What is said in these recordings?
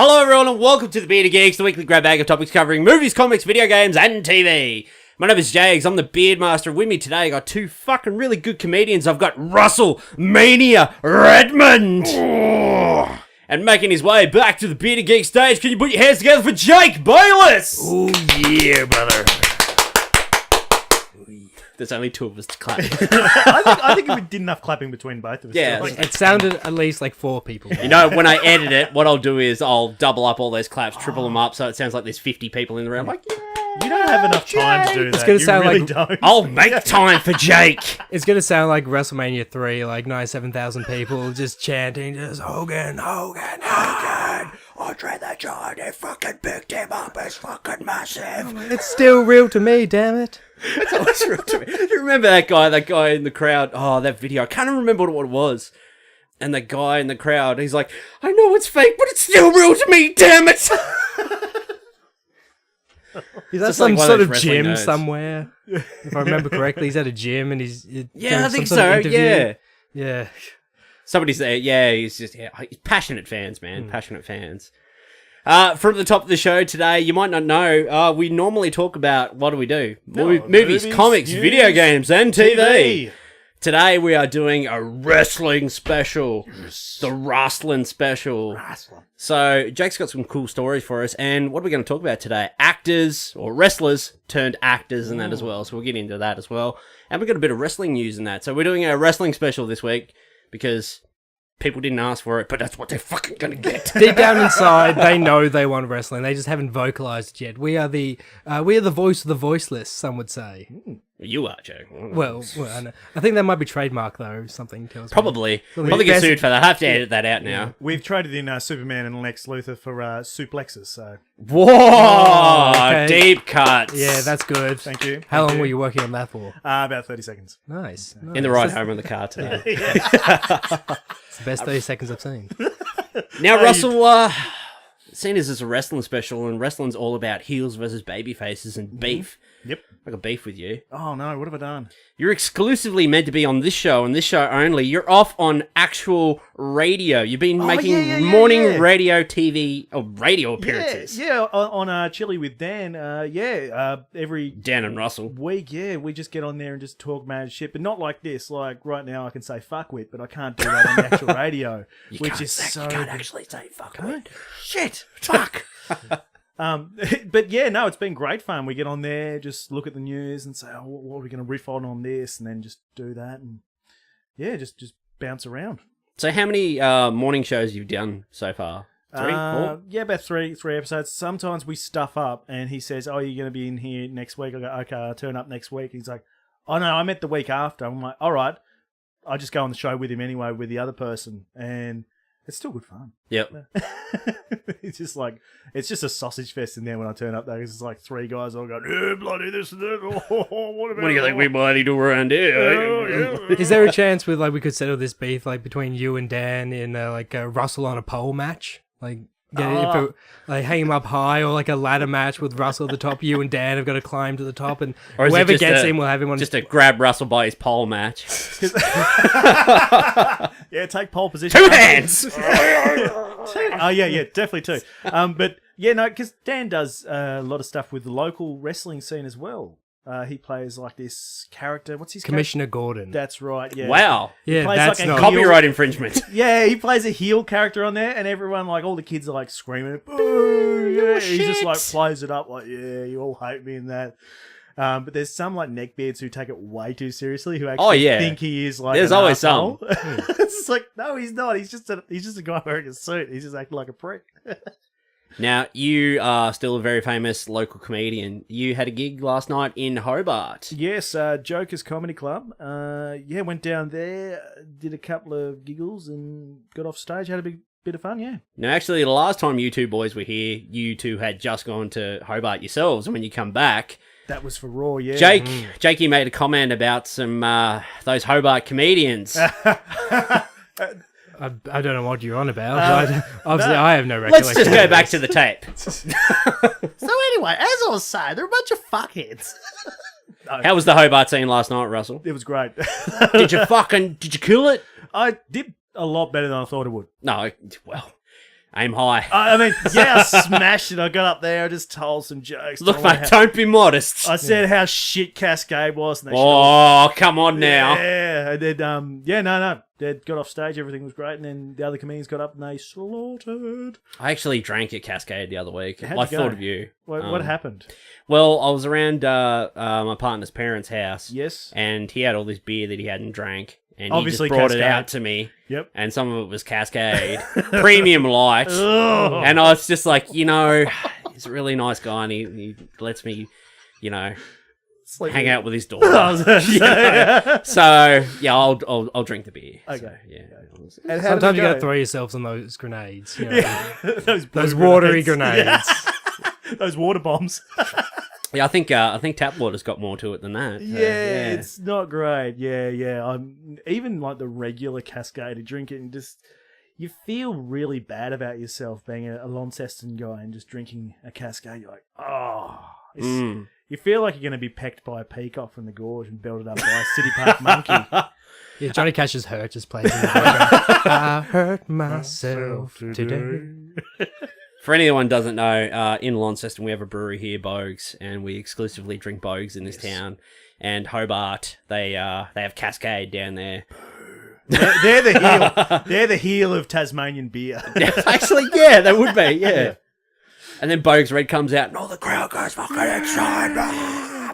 Hello everyone and welcome to the Bearded Geeks, the weekly grab bag of topics covering movies, comics, video games and TV. My name is Jags, I'm the Beard Master. With me today I got two fucking really good comedians. I've got Russell Mania Redmond. And making his way back to the Bearded Geek stage, can you put your hands together for Jake Baylis? Oh yeah, brother. There's only two of us to clap. I think we did enough clapping between both of us. Yeah. It sounded at least like 4 people. You know, when I edit it, what I'll do is I'll double up all those claps, triple them up, so it sounds like there's 50 people in the room. Like, yeah, You don't have enough time to do that. It's gonna sound really like- don't. I'll make time for Jake. It's gonna sound like WrestleMania 3, like 97,000 people just chanting, just Hogan. Andre the Giant, they fucking picked him up, it's fucking massive. It's still real to me, damn it. That's always real to me. Do you remember that guy in the crowd? Oh, that video. I can't even remember what it was. And the guy in the crowd, he's like, I know it's fake, but it's still real to me, damn it. Is that Just some like one of sort those of wrestling gym nerds. somewhere? If I remember correctly, he's at a gym and he's Yeah, I doing think some sort of so. interview. Yeah. Yeah. Somebody's there. Yeah, he's passionate fans, man. Passionate fans. From the top of the show today, you might not know, we normally talk about, what do we do? Movies, comics, news, video games, and TV. TV. Today we are doing a wrestling special. The wrestling special. So Jake's got some cool stories for us, and what are we going to talk about today? Actors, or wrestlers turned actors and that as well, so we'll get into that as well. And we've got a bit of wrestling news in that, so we're doing a wrestling special this week, because people didn't ask for it, but that's what they're fucking gonna get. Deep down inside, they know they want wrestling. They just haven't vocalized it yet. We are the voice of the voiceless, some would say. You are, Joe. Well, I know. I think that might be trademark, though. Something tells me. Probably Something get best- sued for that. I have to edit that out now. We've traded in Superman and Lex Luthor for suplexes, so Whoa! okay. Deep cuts. Yeah, that's good. thank you. How long Thank were you. you working on that for? About 30 seconds. Nice. In the ride home in the car today. It's the best 30 seconds I've seen. Now, Russell, seeing as it's a wrestling special, and wrestling's all about heels versus baby faces and beef. Yep. I got beef with you. Oh no, what have I done? You're exclusively meant to be on this show, and this show only. You're off on actual radio. You've been making morning radio, TV, or radio appearances. Yeah, on Chili with Dan. Every Dan and Russell. week, we just get on there and just talk mad shit, but not like this. Like right now, I can say fuckwit, but I can't do that on the actual radio, which is so. You can't actually say fuck it. Shit, fuck. But yeah, no, it's been great fun. We get on there, just look at the news and say, oh, what are we going to riff on this, and then just do that, and yeah, just bounce around. So how many morning shows you've done so far? 3, 4? Yeah, about three episodes. Sometimes we stuff up, and he says, "Oh, you're going to be in here next week." I go, "Okay, I'll turn up next week." He's like, "Oh no, I meant the week after." I'm like, "All right, I'll just go on the show with him anyway, with the other person," and it's still good fun. Yep. It's just a sausage fest in there when I turn up there. It's like 3 guys all going, "Yeah, bloody this and that." What What do you think we might do around here? Is there a chance we could settle this beef between you and Dan in a Russell on a pole match? Hang him up high, or a ladder match with Russell at the top. You and Dan have got to climb to the top, and Or is it whoever just gets him will have him on. Just to grab Russell by his pole match. Yeah, take pole position. 2 hands! Oh yeah, definitely 2. But yeah, no, because Dan does a lot of stuff with the local wrestling scene as well. He plays this character. What's his Commissioner Gordon. That's right. Yeah. Wow. Yeah, plays that's like a not heel- Copyright infringement. Yeah, he plays a heel character on there, and everyone, all the kids are screaming, "Boo!" Yeah, he just plays it up yeah, you all hate me in that. But there's some neckbeards who take it way too seriously, who actually think he is There's an always asshole. It's just no, he's not. He's just a guy wearing a suit. He's just acting like a prick. Now, you are still a very famous local comedian. You had a gig last night in Hobart. Yes, Joker's Comedy Club. Went down there, did a couple of giggles, and got off stage. Had a bit of fun. Yeah. Now, actually, the last time you two boys were here, you two had just gone to Hobart yourselves, and when you come back, That was for Raw. Yeah. Jakey made a comment about some those Hobart comedians. I don't know what you're on about. Obviously, I have no recollection. Let's just go back to the tape. So anyway, as I was saying, they're a bunch of fuckheads. How was the Hobart scene last night, Russell? It was great. Did you kill it? I did a lot better than I thought it would. No, well, Aim high. I mean, yeah, I smashed it. I got up there. I just told some jokes. Look, told mate, how- don't be modest. I said how shit Cascade was. And they Oh, come on now. Yeah, and then, no. They got off stage. Everything was great. And then the other comedians got up and they slaughtered. I actually drank at Cascade the other week. How'd I you go? thought of you. What happened? Well, I was around my partner's parents' house. Yes. And he had all this beer that he hadn't drank. And Obviously he just brought it Cascade. out to me. Yep. And some of it was Cascade. Premium light. Ugh. And I was just like, he's a really nice guy and he lets me, It's like- hang out with his daughter. I was gonna say. So, yeah, I'll drink the beer. Okay. So, yeah. And how Sometimes did you it gotta throw yourselves on those grenades. You know? Yeah. Those Those blue watery grenades. grenades. Yeah. Those water bombs. Yeah, I think tap water's got more to it than that. Yeah, it's not great. Yeah. I'm even like the regular Cascade, drink it and just you feel really bad about yourself being a Launceston guy and just drinking a Cascade. You're like, you feel like you're going to be pecked by a peacock from the gorge and belted up by a City Park monkey. Yeah, Johnny Cash's Hurt just plays in the background. I hurt myself today. For anyone who doesn't know, in Launceston we have a brewery here, Bogues, and we exclusively drink Bogues in this town. And Hobart, they have Cascade down there. They're the heel. They're the heel of Tasmanian beer. Actually, yeah, they would be, yeah. And then Bogues Red comes out, and all the crowd goes fucking inside.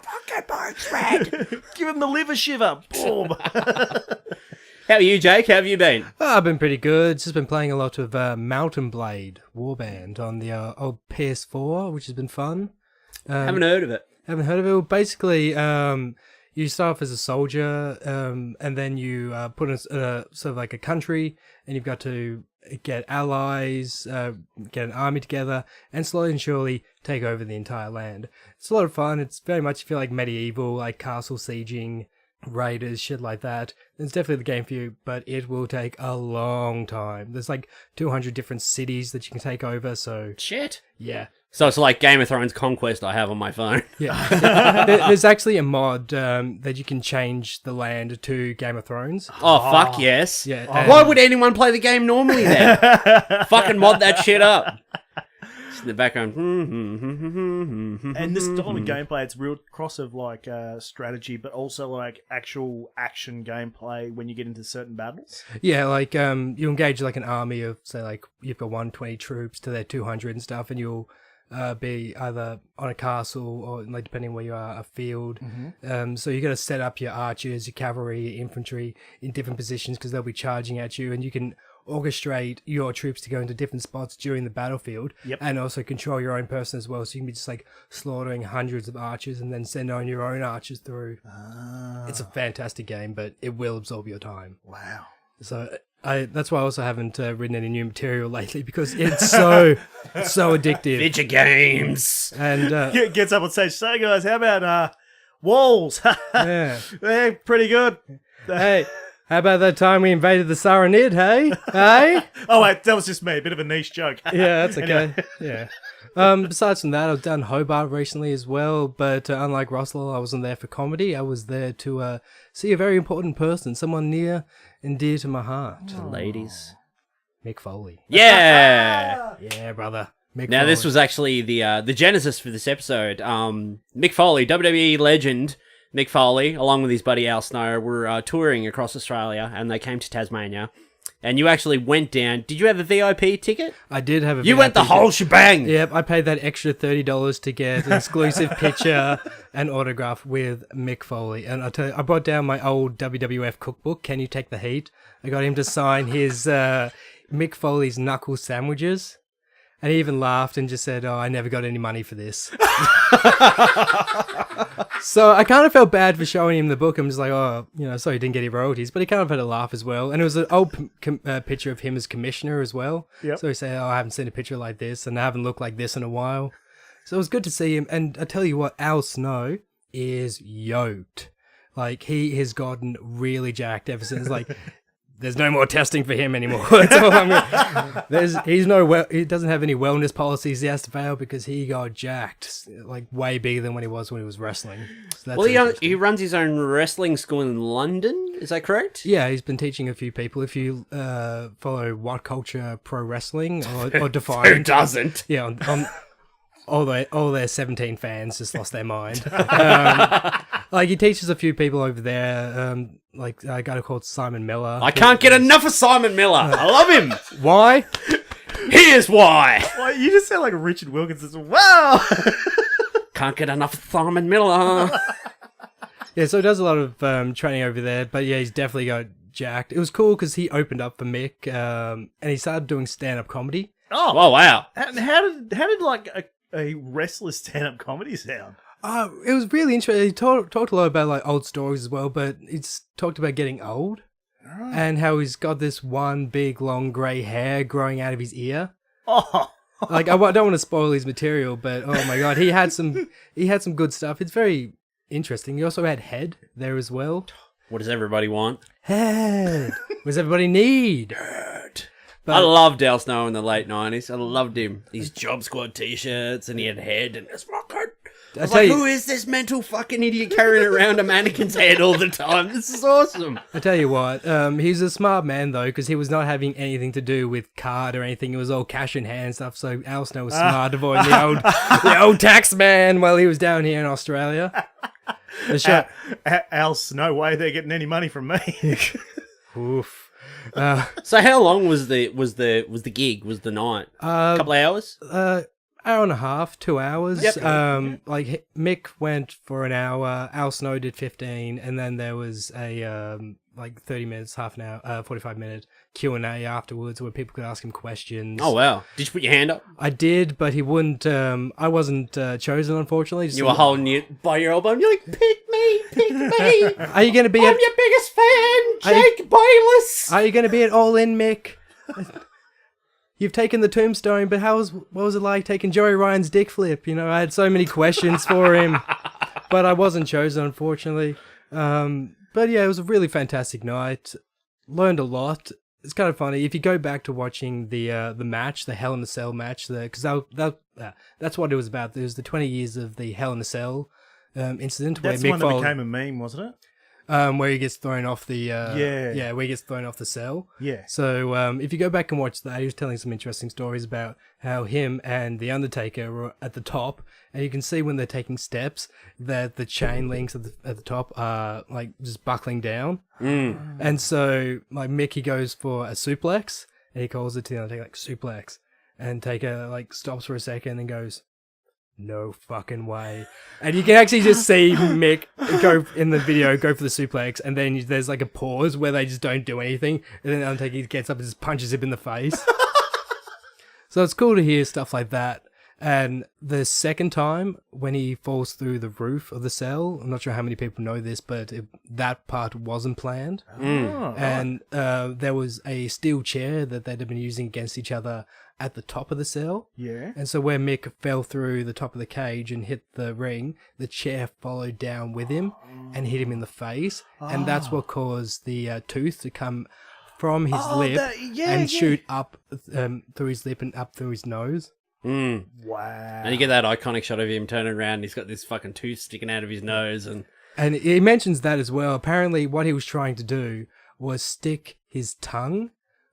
Fucking Bogues Red. Give him the liver shiver. Boom. How are you, Jake? How have you been? Oh, I've been pretty good. Just been playing a lot of Mountain Blade Warband on the old PS4, which has been fun. Haven't heard of it. Haven't heard of it? Well, basically, you start off as a soldier, and then you put in sort of like a country, and you've got to get allies, get an army together, and slowly and surely take over the entire land. It's a lot of fun. It's very much, you feel like medieval, like castle sieging, raiders, shit like that. It's definitely the game for you, but it will take a long time. There's like 200 different cities that you can take over, so Shit. yeah. So it's like Game of Thrones Conquest I have on my phone. Yeah. There's actually a mod that you can change the land to Game of Thrones. Oh, fuck yes. Yeah. Why would anyone play the game normally then? Fucking mod that shit up. Just in the background. And this style of gameplay, it's real cross of like strategy, but also like actual action gameplay when you get into certain battles. Yeah, like you engage like an army of, say, like you've got 120 troops to their 200 and stuff, and you'll be either on a castle or, like, depending where you are, a field. So you got to set up your archers, your cavalry, your infantry in different positions because they'll be charging at you, and you can orchestrate your troops to go into different spots during the battlefield. Yep. And also control your own person as well, so you can be just like slaughtering hundreds of archers and then send on your own archers through. It's a fantastic game, but it will absorb your time. Wow. So that's why I also haven't written any new material lately, because it's so addictive. Video games. And Gets up on stage. So guys, how about walls? yeah. They're pretty good. Hey, how about that time we invaded the Saranid, hey? Hey? Oh wait, that was just me. A bit of a niche joke. Yeah, that's okay. Yeah. Besides from that, I've done Hobart recently as well, but unlike Russell, I wasn't there for comedy. I was there to see a very important person, someone near and dear to my heart. Ladies. Mick Foley. Yeah. Yeah, brother. Mick Now, Foley. this was actually the genesis for this episode. Mick Foley, WWE legend Mick Foley, along with his buddy Al Snow, were touring across Australia, and they came to Tasmania. And you actually went down. Did you have a VIP ticket? I did have a You VIP went the ticket. whole shebang. Yep, I paid that extra $30 to get an exclusive picture and autograph with Mick Foley. And I tell you, I brought down my old WWF cookbook, Can You Take the Heat? I got him to sign his Mick Foley's knuckle sandwiches. And he even laughed and just said, "Oh, I never got any money for this." So I kind of felt bad for showing him the book. I'm just like, oh, sorry he didn't get any royalties. But he kind of had a laugh as well. And it was an old picture of him as commissioner as well. Yep. So he said, oh, I haven't seen a picture like this, and I haven't looked like this in a while. So it was good to see him. And I tell you what, Al Snow is yoked. Like, he has gotten really jacked ever since. Like, there's no more testing for him anymore. That's all I'm gonna, he doesn't have any wellness policies he has to fail because he got jacked like way bigger than when he was wrestling. So that's he runs his own wrestling school in London. Is that correct? Yeah, he's been teaching a few people. If you follow What Culture Pro Wrestling or Defiant, Who doesn't? Yeah, on all their 17 fans just lost their mind. Like he teaches a few people over there. Like a guy called Simon Miller. I can't get enough of Simon Miller. I love him. Why? Here's why. Well, you just sound like Richard Wilkinson. Wow. Can't get enough of Simon Miller. Yeah, so he does a lot of training over there. But yeah, he's definitely got jacked. It was cool because he opened up for Mick, and he started doing stand-up comedy. Oh wow. And how did like a wrestler's stand-up comedy sound? It was really interesting. He talked a lot about like old stories as well, but he's talked about getting old and how he's got this one big long grey hair growing out of his ear. Oh, Like I don't want to spoil his material, but oh my god, he had some good stuff. It's very interesting. He also had head there as well. What does everybody want? Head. What does everybody need? Head. But I loved Al Snow in the late 90s. I loved him. His Job Squad t-shirts and he had head and it's fucking... I was like, who is this mental fucking idiot carrying around a mannequin's head all the time? This is awesome. I tell you what, he's a smart man though, because he was not having anything to do with card or anything. It was all cash in hand stuff. So Al Snow was smart, avoiding the old tax man while he was down here in Australia. Al Snow, why are they getting any money from me? Oof. So how long was the gig? Was the night? A couple of hours? Hour and a half, 2 hours. Yep. Like Mick went for an hour, Al Snow did 15, and then there was a like 30 minutes, half an hour, 45-minute Q&A afterwards where people could ask him questions. Oh wow! Did you put your hand up? I did, but he wouldn't. I wasn't chosen, unfortunately. You were holding it by your elbow and you're like, pick me. Are you going to be? I'm your biggest fan, Jake Baylis. Are you going to be at All In, Mick? You've taken the tombstone, but what was it like taking Joey Ryan's dick flip? You know, I had so many questions for him, but I wasn't chosen, unfortunately. But yeah, it was a really fantastic night. Learned a lot. It's kind of funny if you go back to watching the match, the Hell in a Cell match, because that's what it was about. It was the 20 years of the Hell in a Cell incident. That's where one that became a meme, wasn't it? Where he gets thrown off the where he gets thrown off the cell. Yeah. So if you go back and watch that, he was telling some interesting stories about how him and the Undertaker were at the top, and you can see when they're taking steps that the chain links at the top are like just buckling down. And so like Mickey goes for a suplex, and he calls it to the Undertaker like suplex, and Taker like stops for a second and goes, no fucking way. And you can actually just see Mick go in the video, go for the suplex, and then there's like a pause where they just don't do anything, and then Undertaker gets up and just punches him in the face. So it's cool to hear stuff like that. And the second time, when he falls through the roof of the cell, I'm not sure how many people know this, but that part wasn't planned. And there was a steel chair that they'd been using against each other at the top of the cell. Yeah. And so where Mick fell through the top of the cage and hit the ring, the chair followed down with him and hit him in the face. And that's what caused the tooth to come from his lip and shoot up through his lip and up through his nose. Wow. And you get that iconic shot of him turning around and he's got this fucking tooth sticking out of his nose. And he mentions that as well. Apparently what he was trying to do was stick his tongue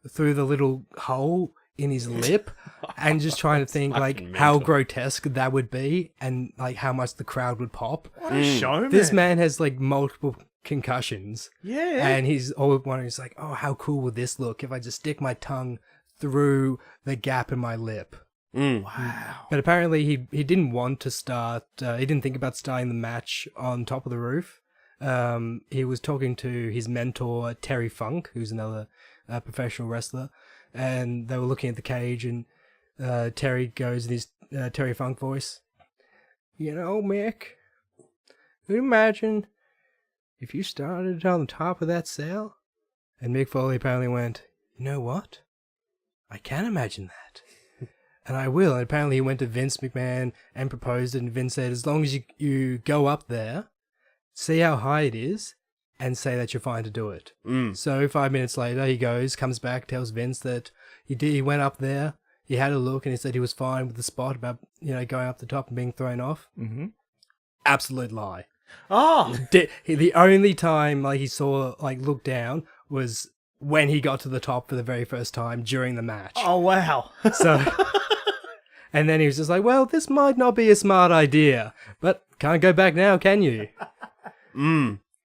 through the little hole in his lip and just trying to think like how grotesque that would be and like how much the crowd would pop. What a showman. This man has like multiple concussions. Yeah. And he's always wondering, he's like, oh, how cool would this look if I just stick my tongue through the gap in my lip? Wow. But apparently he didn't want to start, he didn't think about starting the match on top of the roof. He was talking to his mentor, Terry Funk, who's another professional wrestler, and they were looking at the cage, and Terry goes in his Terry Funk voice, you know, Mick, could you imagine if you started on the top of that cell? And Mick Foley apparently went, you know what? I can imagine that. And I will. And apparently he went to Vince McMahon and proposed it, and Vince said, as long as you go up there, see how high it is, and say that you're fine to do it. Mm. So 5 minutes later, he comes back, tells Vince that he went up there, he had a look, and he said he was fine with the spot about, going up the top and being thrown off. Mm-hmm. Absolute lie. Oh, The only time he saw look down was when he got to the top for the very first time during the match. oh wow. So, and then he was just like, well, this might not be a smart idea, but can't go back now, can you?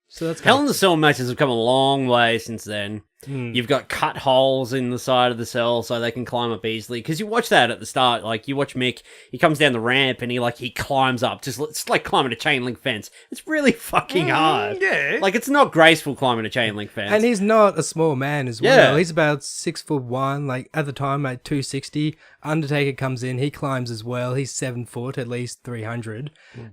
So that's Hell in the Cell matches have come a long way since then. You've got cut holes in the side of the cell so they can climb up easily. Because you watch that at the start, you watch Mick, he comes down the ramp and he climbs up. It's like climbing a chain link fence. It's really fucking hard. Yeah. It's not graceful climbing a chain link fence. And he's not a small man as well. Yeah. He's about 6'1", at the time, 260. Undertaker comes in, he climbs as well. He's 7 foot, at least 300.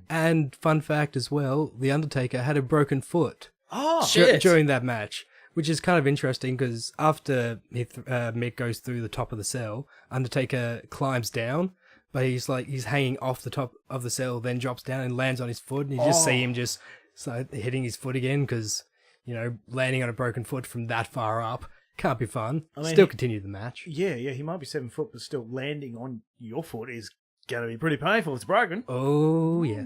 And fun fact as well, the Undertaker had a broken foot Oh, shit. during that match. Which is kind of interesting because after Mick goes through the top of the cell, Undertaker climbs down, but he's hanging off the top of the cell, then drops down and lands on his foot, and you just see him just start hitting his foot again because, landing on a broken foot from that far up can't be fun. Still continue the match. Yeah, he might be 7 foot, but still landing on your foot is going to be pretty painful. It's broken. Oh, yeah.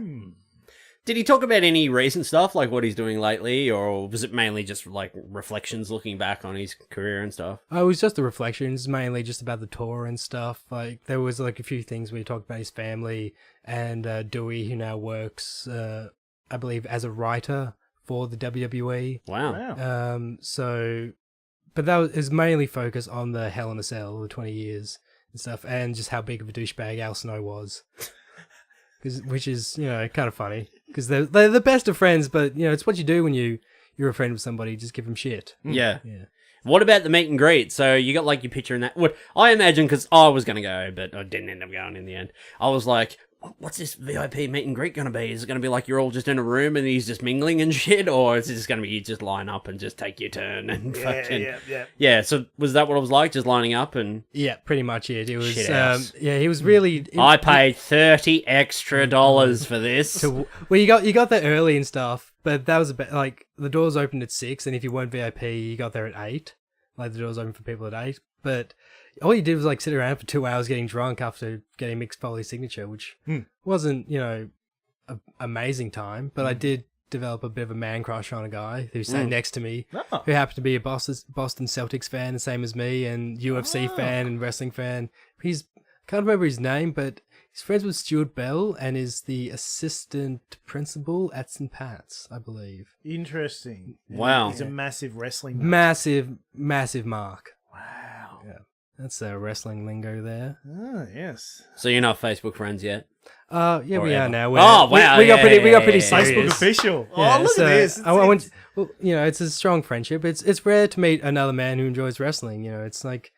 Did he talk about any recent stuff, like what he's doing lately, or was it mainly just reflections looking back on his career and stuff? Oh, it was just the reflections, mainly just about the tour and stuff. There was a few things where he talked about his family and Dewey, who now works, I believe, as a writer for the WWE. Wow. But that was mainly focused on the Hell in a Cell, the 20 years and stuff, and just how big of a douchebag Al Snow was. Which is, kind of funny. Because they're the best of friends, but, it's what you do when you're a friend with somebody. Just give them shit. Yeah. Yeah. What about the meet and greet? So you got your picture in that. What I imagine, because I was going to go, but I didn't end up going in the end. I was like, what's this VIP meet and greet going to be? Is it going to be you're all just in a room and he's just mingling and shit? Or is it just going to be you just line up and just take your turn and fucking... Yeah, so was that what it was like, just lining up and... Yeah, pretty much it. It was, Shit house. he was really... I paid $30 extra for this. Well, you got there early and stuff, but that was a bit, the doors opened at 6, and if you weren't VIP, you got there at 8. The doors open for people at 8, but... all you did was sit around for 2 hours getting drunk after getting Mick Foley's signature, which wasn't, amazing time, but I did develop a bit of a man crush on a guy who sat next to me, who happened to be a Boston Celtics fan, the same as me, and UFC fan and wrestling fan. Can't remember his name, but he's friends with Stuart Bell and is the assistant principal at St. Pat's, I believe. Interesting. Wow. He's a massive wrestling nut. Massive mark. Wow. Yeah. That's wrestling lingo there. Oh, yes. So you're not Facebook friends yet? Yeah, Or we are ever. now. Oh, wow, We got pretty yeah. serious. Facebook official. Yeah, Oh, look at this. Well, it's a strong friendship. It's rare to meet another man who enjoys wrestling. It's It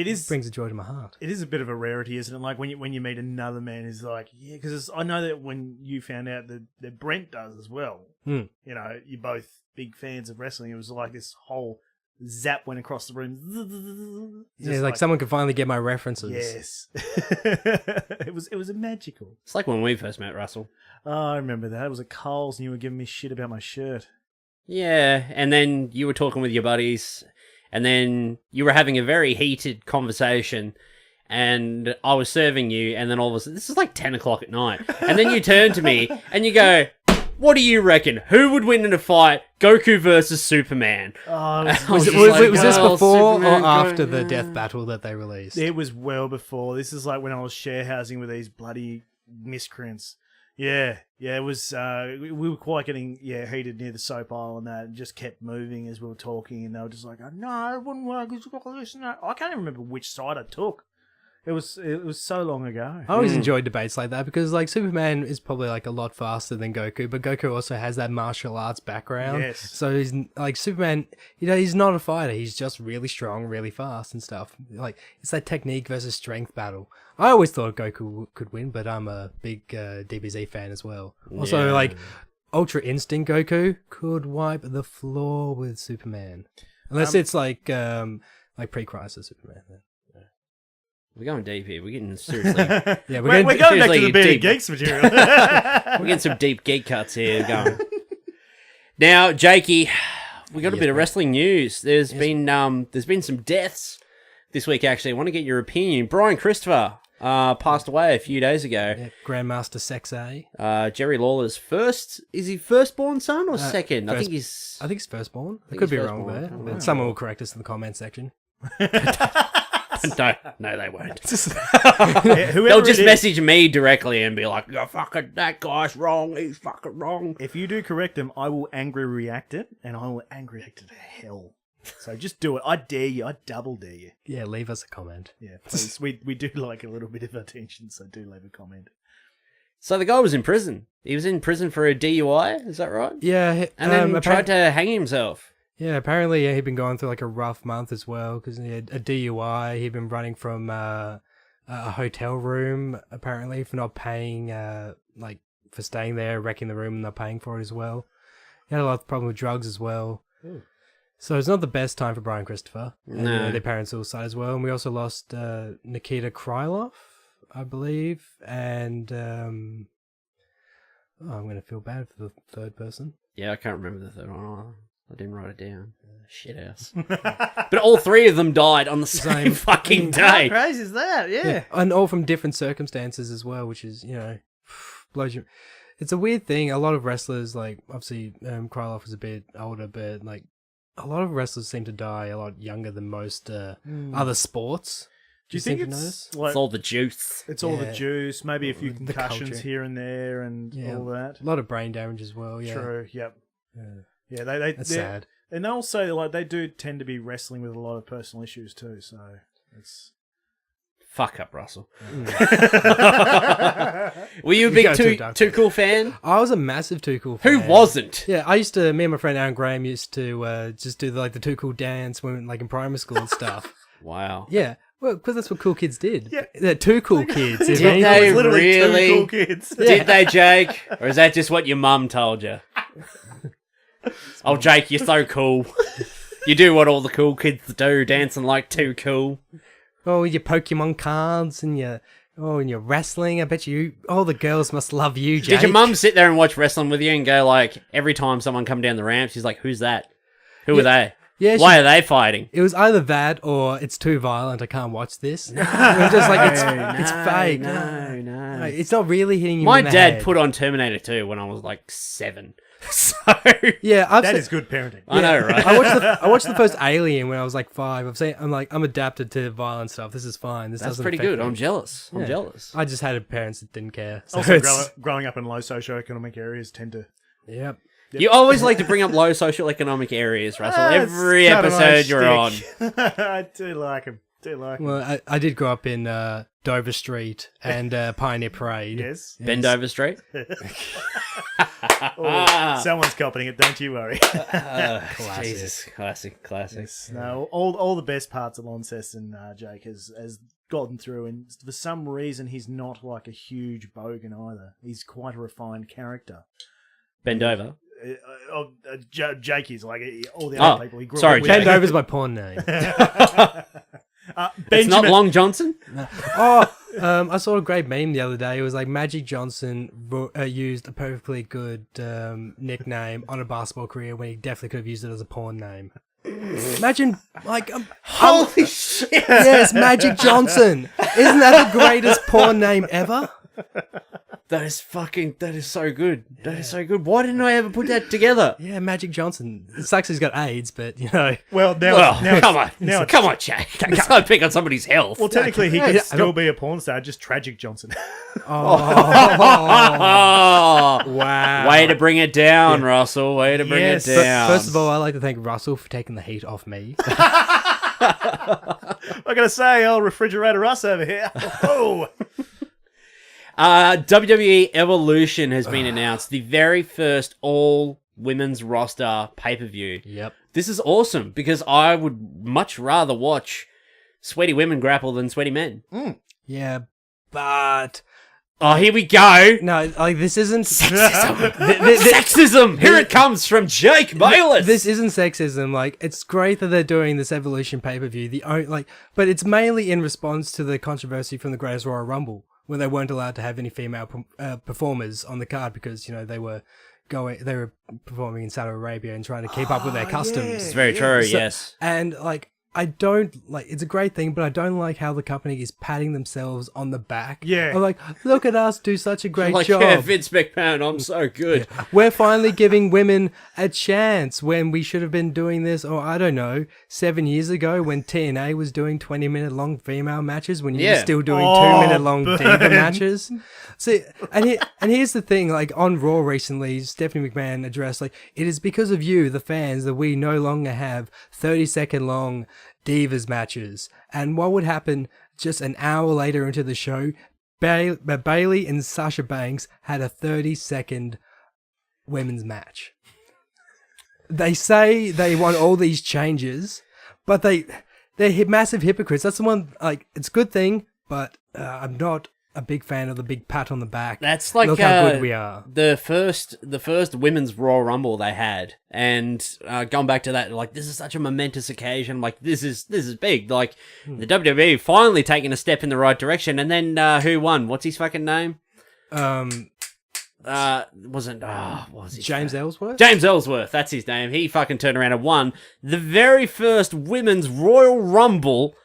is brings a joy to my heart. It is a bit of a rarity, isn't it? When you meet another man, is because I know that when you found out that Brent does as well. You're both big fans of wrestling. It was this whole zap went across the room. Yeah, someone could finally get my references. Yes, it was magical. It's like when we first met, Russell. Oh, I remember that. It was at Coles, and you were giving me shit about my shirt. Yeah, and then you were talking with your buddies, and then you were having a very heated conversation, and I was serving you, and then all of a sudden, this is 10 o'clock at night, and then you turn to me, and you go, what do you reckon? Who would win in a fight, Goku versus Superman? Oh, Was this well, before Superman, or after the death battle that they released? it was well before. This is when I was share housing with these bloody miscreants. Yeah, it was. We were quite getting heated near the soap aisle and that, and just kept moving as we were talking. And they were just like, oh, "No, it wouldn't work. It's got this and that." I can't even remember which side I took. It was so long ago. I always enjoyed debates like that because Superman is probably a lot faster than Goku, but Goku also has that martial arts background. Yes. So he's Superman, he's not a fighter. He's just really strong, really fast and stuff. It's that technique versus strength battle. I always thought Goku could win, but I'm a big DBZ fan as well. Also, Ultra Instinct Goku could wipe the floor with Superman. Unless it's pre-crisis Superman. We're going deep here. We're getting seriously... Yeah, We're going back to the Bearded Geeks material. We're getting some deep geek cuts here going. Now, Jakey, we got a Yes, bit of mate. wrestling news. There's been some deaths this week. Actually, I want to get your opinion. Brian Christopher passed away a few days ago. Yeah, Grandmaster Sex A. Jerry Lawler's firstborn son or second? I first- think he's. I think it's firstborn. I think could be he's wrong firstborn. there. Oh, but wow. someone will correct us in the comment section. No, they won't. Whoever They'll just it is, message me directly and be like, "Oh, fucking, that guy's wrong. He's fucking wrong." if you do correct them, I will angry react it, and I will angry react it to hell. So just do it. I dare you. I double dare you. Yeah, leave us a comment. Yeah, please. we do like a little bit of attention, so do leave a comment. So the guy was in prison. He was in prison for a DUI. Is that right? Yeah, And then tried to hang himself. Yeah, apparently he'd been going through like a rough month as well because he had a DUI. He'd been running from a hotel room apparently for not paying, for staying there, wrecking the room and not paying for it as well. He had a lot of problem with drugs as well. Ooh. So it's not the best time for Brian Christopher. And, No. their parents' suicide as well. And we also lost Nikita Krylov, I believe. And I'm going to feel bad for the third person. Yeah, I can't remember the third one either. I didn't write it down. Shit house. But all three of them died on the same fucking How day. crazy is that? Yeah. And all from different circumstances as well, which is, blows you. It's a weird thing. A lot of wrestlers, like, obviously, Krylov was a bit older, but, like, a lot of wrestlers seem to die a lot younger than most other sports. Do you seem think to it's notice? like It's all the juice. it's all the Yeah. juice, maybe a few The concussions culture. here and there, and Yeah, all that? a lot of brain damage as well, yeah. True. Yep. Yeah. Yeah. That's they're- sad. And also, like, they do tend to be wrestling with a lot of personal issues too. So it's. Fuck up, Russell. Yeah. Were you a You big go too dark. Too Cool fan? I was a massive Too Cool Who fan. wasn't? Yeah, me and my friend Aaron Graham used to just do the Too Cool dance when like in primary school and stuff. Wow. Yeah, well, because that's what cool kids did. Yeah. They're Too Cool kids. if Did anything. they It's literally really? two cool kids. Did they, Jake? Or is that just what your mum told you? Oh, Jake, you're so cool. You do what all the cool kids do, dancing like Too Cool. Oh, your Pokemon cards and your wrestling. I bet you all the girls must love you, Jake. Did your mum sit there and watch wrestling with you and go like, every time someone come down the ramp, she's like, who's that? Who are they? Yeah, Why are they fighting? It was either that or it's too violent. I can't watch this. No, just like it's fake. No. It's not really hitting you. My in the dad head. put on Terminator 2 when I was like 7. So Yeah, That is good parenting. I know, right? I watched the first Alien when I was like 5. I'm adapted to violent stuff. This is fine. This That's doesn't pretty affect good. me. I'm jealous. I'm Yeah. jealous. I just had parents that didn't care. So Also, it's- growing up in low socioeconomic areas tend to. Yep. You always like to bring up low socioeconomic areas, Russell. That's Every kinda my episode you're on. shtick. I do like him. Well, I did grow up in Dover Street and Pioneer Parade. Yes. Bend over straight. Oh, someone's copying it. Don't you worry. Classic. Jesus, classic. Yes. No, all the best parts of Launceston, Jake has gotten through, and for some reason he's not like a huge bogan either. He's quite a refined character. Bend over. Jake is like all the other people he grew sorry, up with. Jake. Bend Over's my porn name. It's not Long Johnson. I saw a great meme the other day. It was like Magic Johnson used a perfectly good nickname on a basketball career when he definitely could have used it as a porn name. Imagine, like, Holy shit! yes, Magic Johnson. Isn't that the greatest porn name ever? That is so good. That is so good. Why didn't I ever put that together? Yeah, Magic Johnson. It sucks he's got AIDS, but you know. Well, now, Well, now come on. now Come on, Jake. Can't pick on somebody's health. Well, technically, he could Yeah, I still don't- be a porn star, just Tragic Johnson. Oh, Oh, wow. way to bring it down, Russell. Way to bring Yes. it down. First of all, I'd like to thank Russell for taking the heat off me. I gotta say, old refrigerator Russ over here. Oh, WWE Evolution has been announced. The very first all women's roster pay-per-view. Yep. This is awesome because I would much rather watch sweaty women grapple than sweaty men. Yeah, but Oh, here we go. no, like this isn't Sexism. Sexism. Here it comes from Jake Baylis. This isn't sexism. Like, it's great that they're doing this Evolution pay-per-view. But it's mainly in response to the controversy from the Greatest Royal Rumble, where they weren't allowed to have any female performers on the card because they were they were performing in Saudi Arabia and trying to keep up with their customs. It's very true, yes. And like, I don't like, it's a great thing, but I don't like how the company is patting themselves on the back. Yeah. I'm like, look at us do such a great Like, job. yeah, Vince McMahon, I'm so good. Yeah. We're finally giving women a chance when we should have been doing this, or I don't know, 7 years ago when TNA was doing 20-minute long female matches when you were still doing 2-minute long diva matches. See, and here's the thing, like on Raw recently, Stephanie McMahon addressed, like, it is because of you, the fans, that we no longer have 30-second long divas matches. And what would happen just an hour later into the show, Bayley and Sasha Banks had a 30-second women's match. They say they want all these changes, but they're massive hypocrites. That's the one, like, it's a good thing, but I'm not a big fan of the big pat on the back. That's like look how good we are. The first women's Royal Rumble they had, and going back to that, like, this is such a momentous occasion. Like, this is big. Like, the WWE finally taking a step in the right direction. And then who won? What's his fucking name? Wasn't what was his James name? Ellsworth? James Ellsworth, that's his name. He fucking turned around and won the very first women's Royal Rumble.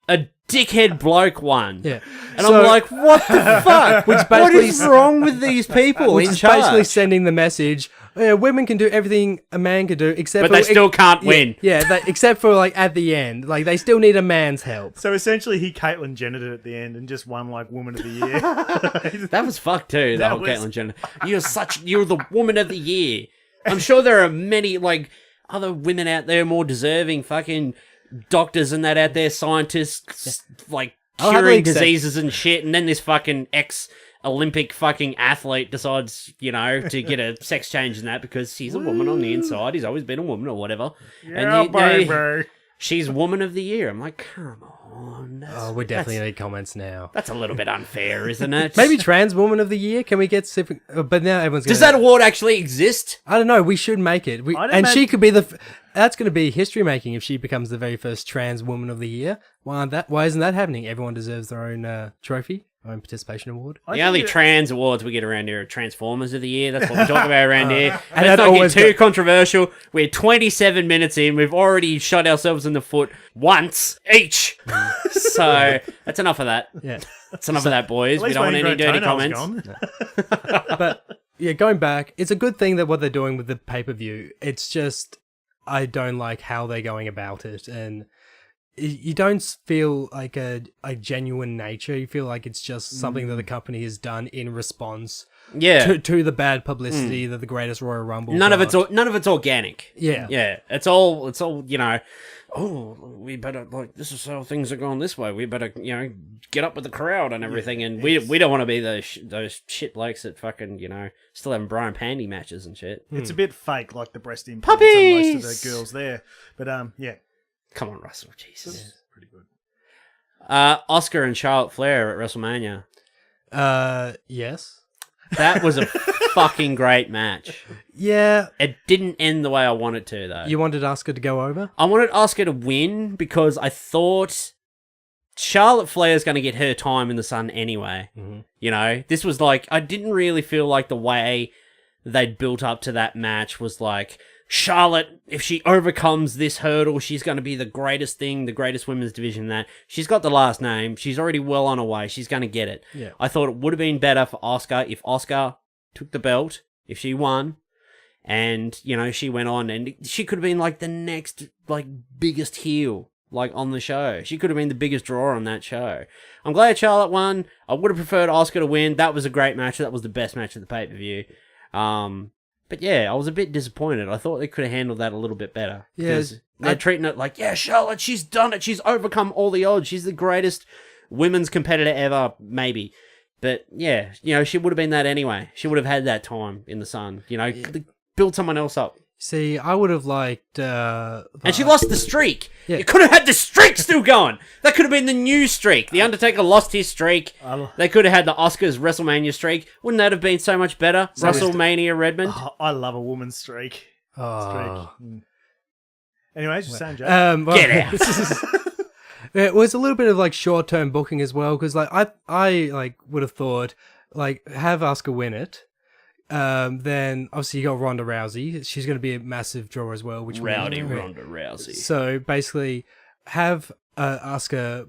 A dickhead bloke won. Yeah. And I'm like, what the fuck? What is wrong with these people Which in is charge? basically sending the message, women can do everything a man can do, except But for... they still can't win. Yeah, except for, like, at the end. Like, they still need a man's help. So essentially, he Caitlyn Jennered it at the end and just won like Woman of the Year. That was fucked too, the That whole was- Caitlyn Jenner. You're the woman of the year. I'm sure there are many, like, other women out there more deserving fucking doctors and that out there, scientists, like, I'll happily curing accept- diseases and shit, and then this fucking ex-Olympic fucking athlete decides, you know, to get a sex change in that because he's a woman on the inside. He's always been a woman or whatever. Yeah, baby. She's Woman of the Year. I'm like, come on. Oh, we definitely need comments now. That's a little bit unfair, isn't it? Maybe Trans Woman of the Year? Can we get... But now everyone's going Does that award actually exist? I don't know. We should make it. She could be the... That's going to be history making if she becomes the very first Trans Woman of the Year. Why isn't that happening? Everyone deserves their own trophy, own participation award. The only trans awards we get around here are Transformers of the Year. That's what we talk about around here. And Let's that not get always too controversial. We're 27 minutes in. We've already shot ourselves in the foot once each. So that's enough of that. Yeah. That's enough of that, boys. We don't want any dirty comments. But yeah, going back, it's a good thing that what they're doing with the pay-per-view. It's just, I don't like how they're going about it, and you don't feel like a genuine nature. You feel like it's just something that the company has done in response to the bad publicity that the Greatest Royal Rumble None of got. it's organic. Yeah. Yeah. It's all, you know, oh, we better, like, this is how things are going this way. We better, you know, get up with the crowd and everything. And we don't want to be those shit blokes that fucking, you know, still having Brian Pandy matches and shit. It's a bit fake, like the breast implants on most of the girls there. But yeah, Come on, Russell. Jesus. it's pretty good. Oscar and Charlotte Flair at WrestleMania. Yes. That was a fucking great match. Yeah. It didn't end the way I wanted to, though. You wanted Asuka to go over? I wanted Oscar to win because I thought Charlotte Flair's going to get her time in the sun anyway. Mm-hmm. You know, this was like, I didn't really feel like the way they'd built up to that match was like, Charlotte, if she overcomes this hurdle, she's going to be the greatest thing, the greatest women's division. That she's got the last name. She's already well on her way. She's going to get it. Yeah. I thought it would have been better for Oscar if Oscar took the belt, if she won, and, you know, she went on, and she could have been like the next, like, biggest heel, like, on the show. She could have been the biggest draw on that show. I'm glad Charlotte won. I would have preferred Oscar to win. That was a great match. That was the best match of the pay-per-view. But yeah, I was a bit disappointed. I thought they could have handled that a little bit better. Yeah, They're treating it like, yeah, Charlotte, she's done it. She's overcome all the odds. She's the greatest women's competitor ever, maybe. But yeah, you know, she would have been that anyway. She would have had that time in the sun. You know, build someone else up. See, I would have liked... And she lost the streak. Yeah. You could have had the streak still going. That could have been the new streak. The Undertaker lost his streak. They could have had the Oscars WrestleMania streak. Wouldn't that have been so much better? WrestleMania Redmond. Oh, I love a woman's streak. Oh. Anyways, just saying, Joe. Get out. It was a little bit of like short-term booking as well, because like I like would have thought like have Asuka win it, Then obviously you got Ronda Rousey. She's going to be a massive draw as well. Rowdy Ronda Rousey. So basically, have Asuka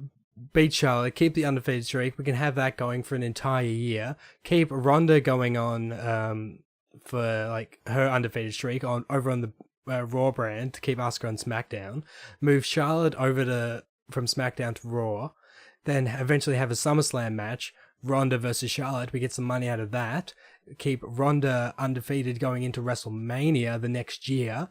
beat Charlotte, keep the undefeated streak. We can have that going for an entire year. Keep Ronda going on for like her undefeated streak over on the Raw brand to keep Asuka on SmackDown. Move Charlotte over from SmackDown to Raw. Then eventually have a SummerSlam match, Ronda versus Charlotte. We get some money out of that. Keep Ronda undefeated going into WrestleMania the next year.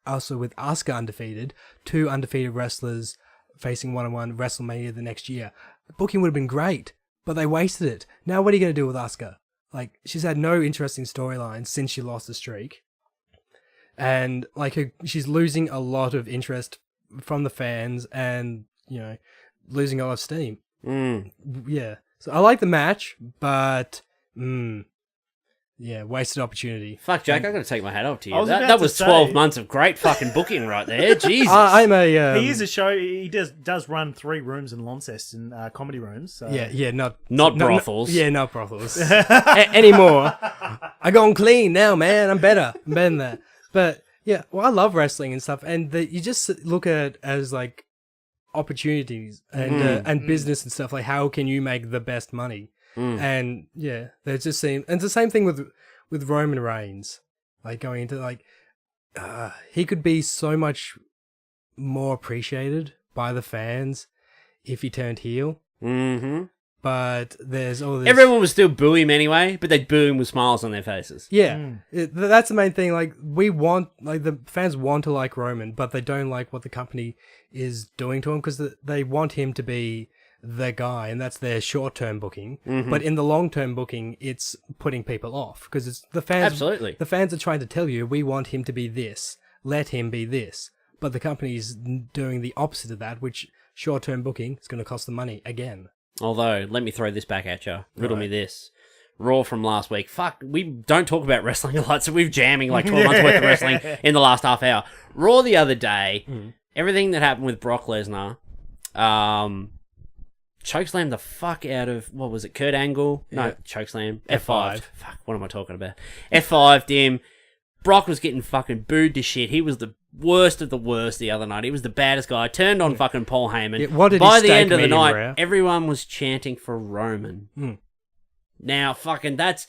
Also with Asuka undefeated, 2 undefeated wrestlers facing one-on-one WrestleMania the next year. The booking would have been great, but they wasted it. Now what are you going to do with Asuka? Like, she's had no interesting storylines since she lost the streak. And like she's losing a lot of interest from the fans and, losing a lot of steam. Yeah. So I like the match, but wasted opportunity. Fuck, Jack, I'm going to take my hat off to you. That was 12 months of great fucking booking right there. Jesus. I'm a... he is a show... He does run 3 rooms in Launceston, comedy rooms. So. Yeah, not brothels. Not brothels. Anymore. I gone clean now, man. I'm better than that. But, yeah, well, I love wrestling and stuff, and you just look at it as, like, opportunities and business and stuff. Like, how can you make the best money? And yeah, they just seem, and it's the same thing with Roman Reigns, like going into like, he could be so much more appreciated by the fans if he turned heel. Mm-hmm. But there's all this. Everyone would still boo him anyway, but they'd boo him with smiles on their faces. Yeah, that's the main thing. Like the fans want to like Roman, but they don't like what the company is doing to him because they want him to be the guy, and that's their short-term booking. Mm-hmm. But in the long-term booking, it's putting people off because it's the fans. Absolutely, the fans are trying to tell you we want him to be this, let him be this, but the company's doing the opposite of that, which short-term booking is going to cost them money again. Although, let me throw this back at you. Riddle me this. Raw from last week. Fuck, we don't talk about wrestling a lot, so we're jamming like 12 months worth of wrestling in the last half hour. Raw the other day, everything that happened with Brock Lesnar, chokeslammed the fuck out of, what was it, Kurt Angle? No, chokeslam. F5. Fuck, what am I talking about? F5'd him. Brock was getting fucking booed to shit. He was the worst of the worst the other night. He was the baddest guy. Turned on fucking Paul Heyman. Yeah, by the end of the night, everyone was chanting for Roman. Now, fucking, that's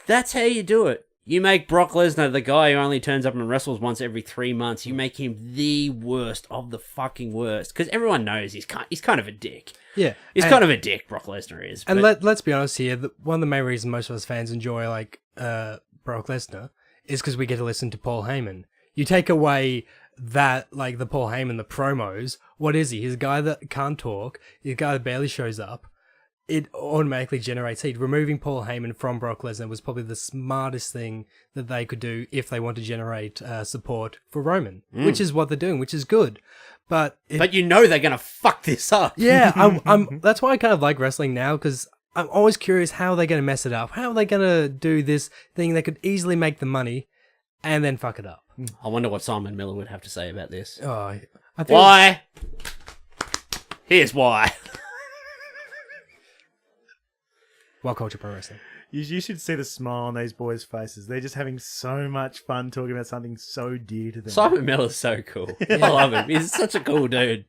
how you do it. You make Brock Lesnar the guy who only turns up and wrestles once every 3 months. You make him the worst of the fucking worst. Because everyone knows he's kind of a dick. Yeah. He's kind of a dick, Brock Lesnar is. And let's be honest here, one of the main reasons most of us fans enjoy, like, Brock Lesnar is because we get to listen to Paul Heyman. You take away that, like, the Paul Heyman, the promos, what is he? He's a guy that can't talk. He's a guy that barely shows up. It automatically generates heat. Removing Paul Heyman from Brock Lesnar was probably the smartest thing that they could do if they want to generate support for Roman, which is what they're doing, which is good. But you know they're going to fuck this up. Yeah, I'm that's why I kind of like wrestling now, because I'm always curious how they're going to mess it up. How are they going to do this thing that could easily make the money and then fuck it up? I wonder what Simon Miller would have to say about this. Oh, I think why? Here's why. Wild Culture Pro Wrestling. You should see the smile on these boys' faces. They're just having so much fun talking about something so dear to them. Simon Miller's so cool. I love him. He's such a cool dude.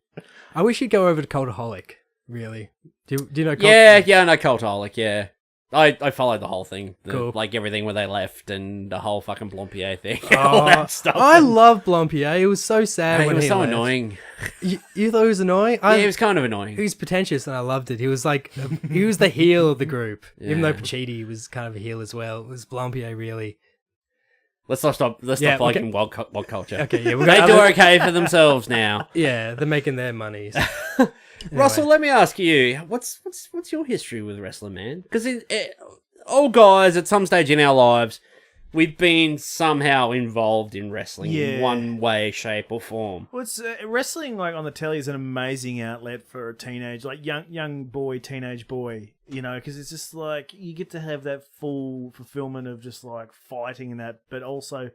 I wish he'd go over to Cultaholic, really. Do you know Cultaholic? Yeah, I know Cultaholic, yeah. I followed the whole thing. Cool. Like everything where they left and the whole fucking Blompier thing. All that stuff. I love Blompier. It was so sad when he was so left. Annoying. You thought he was annoying? Yeah, he was kind of annoying. He was pretentious and I loved it. He was like, he was the heel of the group. Even though Pacitti was kind of a heel as well. It was Blompier, really. Let's stop liking wild culture. Okay, yeah. They do okay for themselves now. Yeah, they're making their money. So. Anyway. Russell, let me ask you, what's your history with wrestling, man? Because all guys, at some stage in our lives, we've been somehow involved in wrestling in one way, shape, or form. Well, it's wrestling, like on the telly, is an amazing outlet for a teenage, like teenage boy, you know, because it's just like you get to have that full fulfillment of just like fighting and that, but also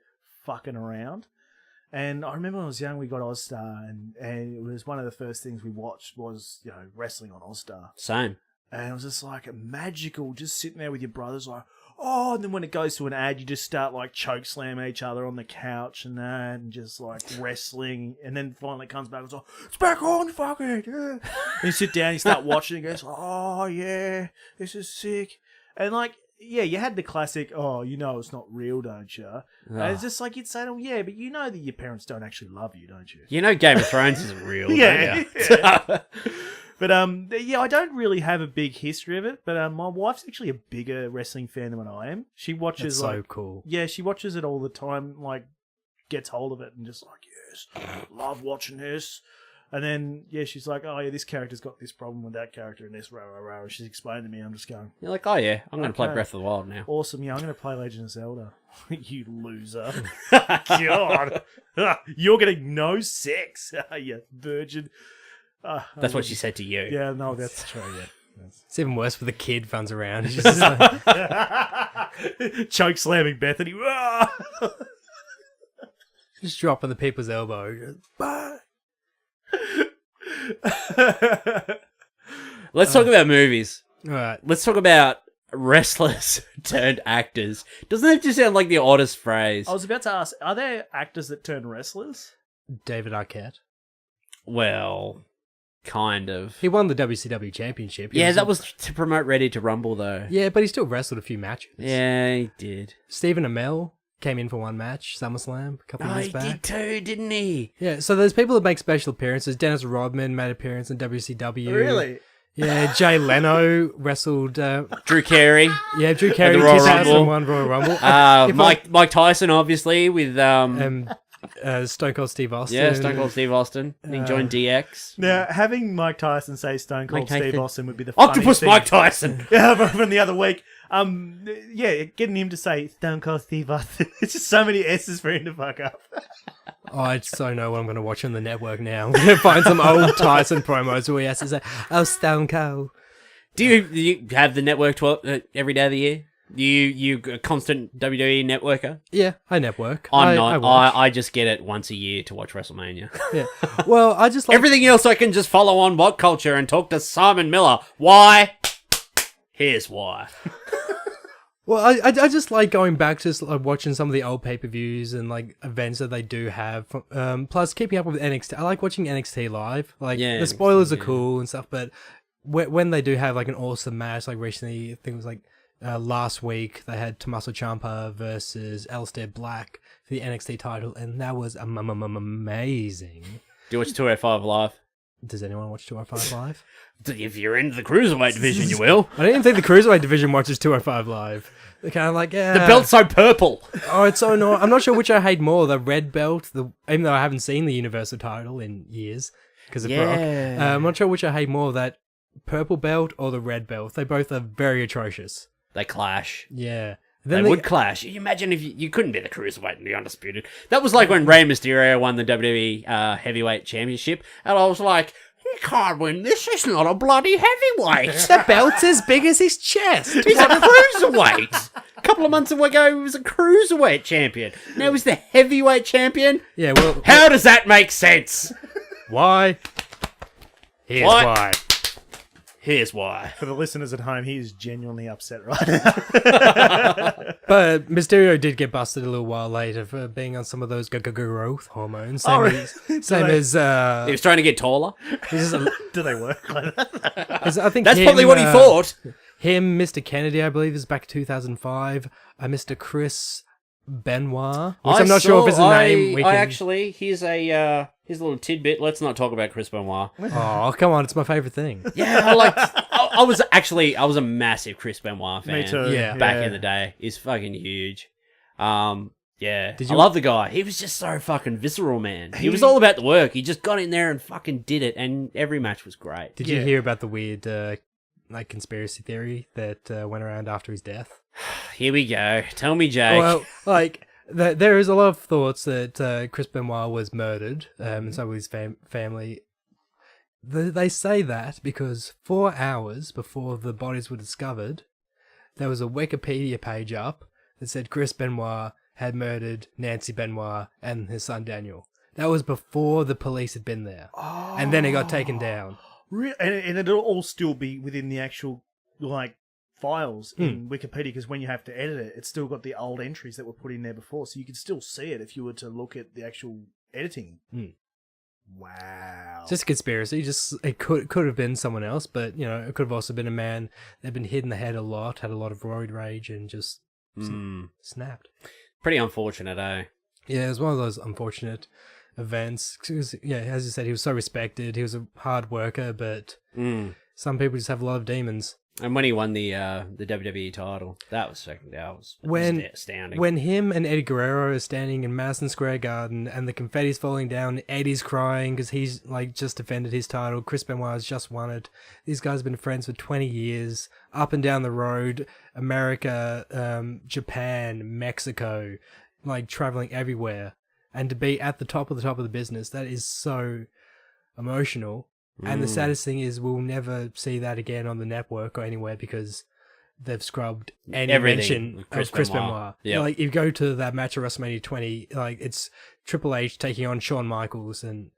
fucking around. And I remember when I was young, we got Ozstar, and it was one of the first things we watched was, wrestling on Ozstar. Same. And it was just like magical, just sitting there with your brothers like, oh, and then when it goes to an ad, you just start like choke slamming each other on the couch and that, and just like wrestling, and then finally it comes back and it's like, it's back on, fuck it. Yeah. And you sit down, you start watching, and goes, oh yeah, this is sick, and like. Yeah, you had the classic, oh, you know it's not real, don't you? And it's just like you'd say to them, yeah, but you know that your parents don't actually love you, don't you? You know Game of Thrones isn't real, Yeah, don't you? yeah. But yeah, I don't really have a big history of it, but my wife's actually a bigger wrestling fan than what I am. She watches That's so cool. Yeah, she watches it all the time, like gets hold of it and just like, yes, love watching this. And then, yeah, she's like, oh, yeah, this character's got this problem with that character and this, rah, rah, rah. And she's explained to me. I'm just going, You're like, oh yeah, I'm going to play Okay. Breath of the Wild now. awesome. Yeah, I'm going to play Legend of Zelda. You loser. God. You're getting no sex, you virgin. That's what she said to you. Yeah, no, that's true, yeah. It's even worse when the kid runs around. He's just like, Choke slamming Bethany. just dropping the people's elbow. Bye. Let's talk about movies. All right. Let's talk about wrestlers turned actors. Doesn't that just sound like the oddest phrase? I was about to ask, are there actors that turn wrestlers? David Arquette. Well, kind of. He won the WCW championship. He Yeah, that was to promote Ready to Rumble, though. Yeah, but he still wrestled a few matches. Yeah, he did. Stephen Amell came in for one match, SummerSlam, a couple of Oh, years he back. did too, didn't he? Yeah, so there's people that make special appearances. Dennis Rodman made an appearance in WCW. Yeah, Jay Leno wrestled. Drew Carey. Yeah, Drew Carey, the Royal 2001 Royal Rumble. Mike Tyson, obviously, with Stone Cold Steve Austin. yeah, Stone Cold Steve Austin. He joined DX. Now, having Mike Tyson say Stone Cold Mike Tyson. Steve Austin would be the funniest Octopus thing. Mike Tyson. Yeah, but from the other week. Yeah, getting him to say Stone Cold Steve Austin. It's just so many S's for him to fuck up. Oh, I so know what I'm going to watch on the network now. I'm going to find some old Tyson promos where he has to say, oh, Stone Cold. Do you have the network every day of the year? You a constant WWE networker? Yeah, I network. I'm not. I watch. I just get it once a year to watch WrestleMania. Yeah. Well, I just like... Everything else I can just follow on What Culture and talk to Simon Miller. Why? Here's why. Well, I just like going back to like watching some of the old pay-per-views and like events that they do have. Plus, keeping up with NXT. I like watching NXT live. Like Yeah, the spoilers NXT, are cool and stuff, but when they do have like an awesome match, like recently, I think it was like last week they had Tommaso Ciampa versus Aleister Black for the NXT title, and that was amazing. Do you watch 205 Live? Does anyone watch 205 Live? If you're into the Cruiserweight division, you will. I don't even think the Cruiserweight division watches 205 Live. They're kind of like, yeah. The belt's so purple. Oh, it's so annoying. I'm not sure which I hate more, the red belt, even though I haven't seen the Universal title in years because of Brock. I'm not sure which I hate more, that purple belt or the red belt. They both are very atrocious. They clash. Yeah. They would clash. You imagine if you couldn't be the Cruiserweight and the Undisputed. That was like when Rey Mysterio won the WWE Heavyweight Championship, and I was like, he can't win this. He's not a bloody heavyweight. The belt's as big as his chest. He's a cruiserweight. A couple of months ago, he was a cruiserweight champion. Now he's the heavyweight champion. Yeah, well... How does that make sense? Why? Here's What? why. Here's why. For the listeners at home, he is genuinely upset right now. But Mysterio did get busted a little while later for being on some of those growth hormones. Same as... He was trying to get taller. Do they work like that? I think That's probably what he thought. Him, Mr. Kennedy, I believe, is back 2005. Mr. Chris Benoit, which I'm not sure if it's a name. Here's a little tidbit. Let's not talk about Chris Benoit. Oh, come on, it's my favourite thing. Yeah, I was a massive Chris Benoit fan. Me too. Yeah. Back in the day. He's fucking huge. Yeah. Did I love the guy. He was just so fucking visceral, man. He was all about the work. He just got in there and fucking did it, and every match was great. Did you hear about the weird conspiracy theory that went around after his death? Here we go. Tell me, Jake. Well, there is a lot of thoughts that Chris Benoit was murdered, and so was his family. They say that because 4 hours before the bodies were discovered, there was a Wikipedia page up that said Chris Benoit had murdered Nancy Benoit and his son Daniel. That was before the police had been there. Oh. And then it got taken down. And it'll all still be within the actual, files in Wikipedia, because when you have to edit it, it's still got the old entries that were put in there before, so you can still see it if you were to look at the actual editing. Wow. Just a conspiracy. Just it could have been someone else, but it could have also been a man that'd been hit in the head a lot, had a lot of roid rage, and just snapped. Pretty unfortunate, eh? Yeah, it was one of those unfortunate events. 'Cause, as you said, he was so respected. He was a hard worker, but some people just have a lot of demons. And when he won the WWE title, that was astounding. When him and Eddie Guerrero are standing in Madison Square Garden and the confetti's falling down, Eddie's crying because he's just defended his title. Chris Benoit has just won it. These guys have been friends for 20 years, up and down the road, America, Japan, Mexico, traveling everywhere. And to be at the top of the business, that is so emotional. And the saddest thing is we'll never see that again on the network or anywhere because they've scrubbed any mention of Chris Benoit. Yeah. If you go to that match at WrestleMania 20, it's Triple H taking on Shawn Michaels, and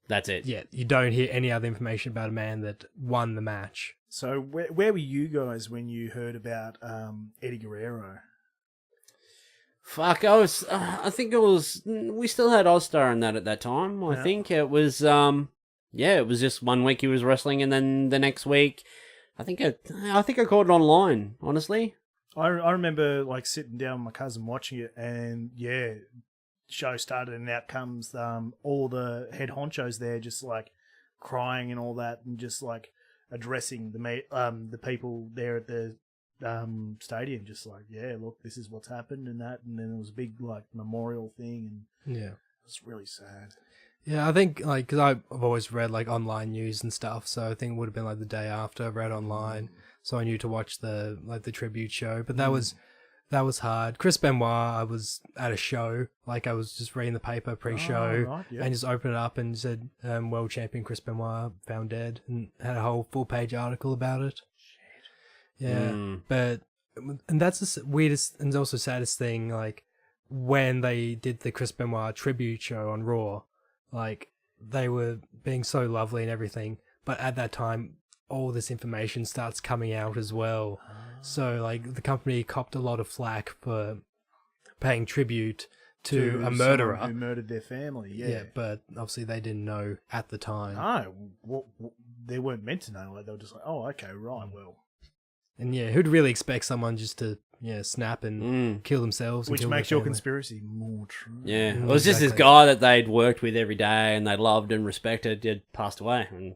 that's it. Yeah, you don't hear any other information about a man that won the match. So where were you guys when you heard about Eddie Guerrero? Fuck, I think it was, we still had Ozstar in that at that time. I think it was, it was just 1 week he was wrestling, and then the next week, I think I called it online, honestly. I remember sitting down with my cousin watching it, and show started, and out comes all the head honchos there, just crying and all that, and just addressing the people there at the stadium, just look, this is what's happened and that, and then it was a big memorial thing, and it was really sad. Yeah, I think because I've always read online news and stuff, so I think it would have been the day after I read online, so I knew to watch the the tribute show. But that was hard. Chris Benoit, I was at a show, I was just reading the paper pre-show, and just opened it up and said, "World Champion Chris Benoit found dead," and had a whole full-page article about it. Shit. Yeah, and that's the weirdest and also saddest thing. When they did the Chris Benoit tribute show on Raw. They were being so lovely and everything, but at that time, all this information starts coming out as well. So, the company copped a lot of flack for paying tribute to a murderer who murdered their family. Yeah, but obviously they didn't know at the time. No, they weren't meant to know. They were just oh, okay, right, well. And who'd really expect someone just to snap and kill themselves? Which and kill makes their your family. conspiracy more true. Yeah, it was just this guy that they'd worked with every day and they loved and respected had passed away, and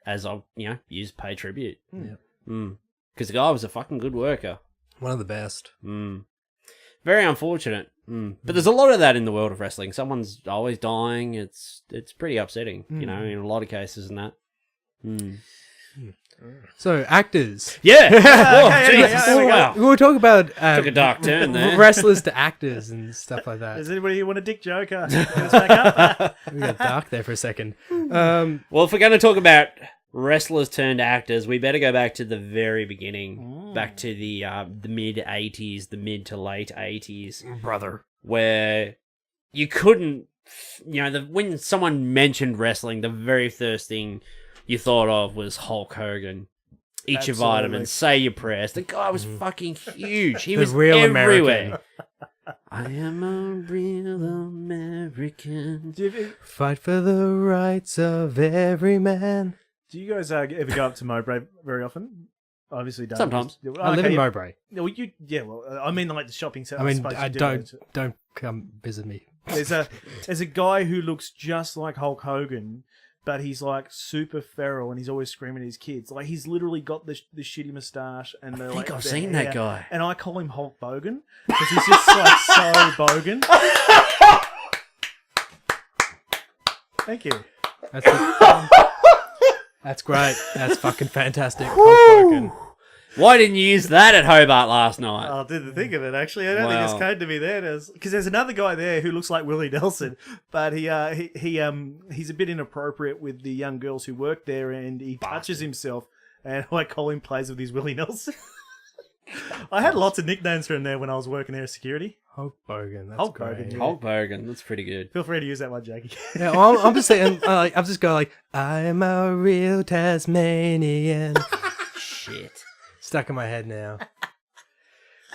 as I used pay tribute. Because the guy was a fucking good worker. One of the best. Very unfortunate. But there's a lot of that in the world of wrestling. Someone's always dying. It's pretty upsetting, in a lot of cases and that. So, actors. Yeah! Wow. We'll talk about Took a dark turn there. wrestlers to actors and stuff like that. Does anybody want a dick joke? Get us back up. We got dark there for a second. Well, if we're going to talk about wrestlers turned actors, we better go back to the very beginning. Back to the mid-'80s, the mid to late 80s. Brother. Where you couldn't... when someone mentioned wrestling, the very first thing you thought of was Hulk Hogan. Eat your vitamins, say your prayers. The guy was fucking huge. He was real everywhere. I am a real American. Fight for the rights of every man. Do you guys ever go up to Mowbray very often? Obviously, don't. Sometimes. I live in Mowbray. I mean, the shopping center. Don't come visit me. There's a guy who looks just like Hulk Hogan, but he's super feral and he's always screaming at his kids. He's literally got the shitty moustache and the. I think I've seen that guy, and I call him Hulk Bogan because he's just so bogan. Thank you. That's great. That's fucking fantastic. Hulk Hogan. Why didn't you use that at Hobart last night? I didn't think of it, actually. I don't think it's came to me there. Because there's another guy there who looks like Willie Nelson, but he's a bit inappropriate with the young girls who work there, and he touches himself, and I call him plays with his Willie Nelson. I had lots of nicknames from there when I was working there as security. Hulk Bogan. That's Hulk great. Bogan, yeah. Hulk Hogan, that's pretty good. Feel free to use that one, Jackie. Yeah, well, I'm just saying, I'm just going I'm a real Tasmanian. Shit. stuck in my head now.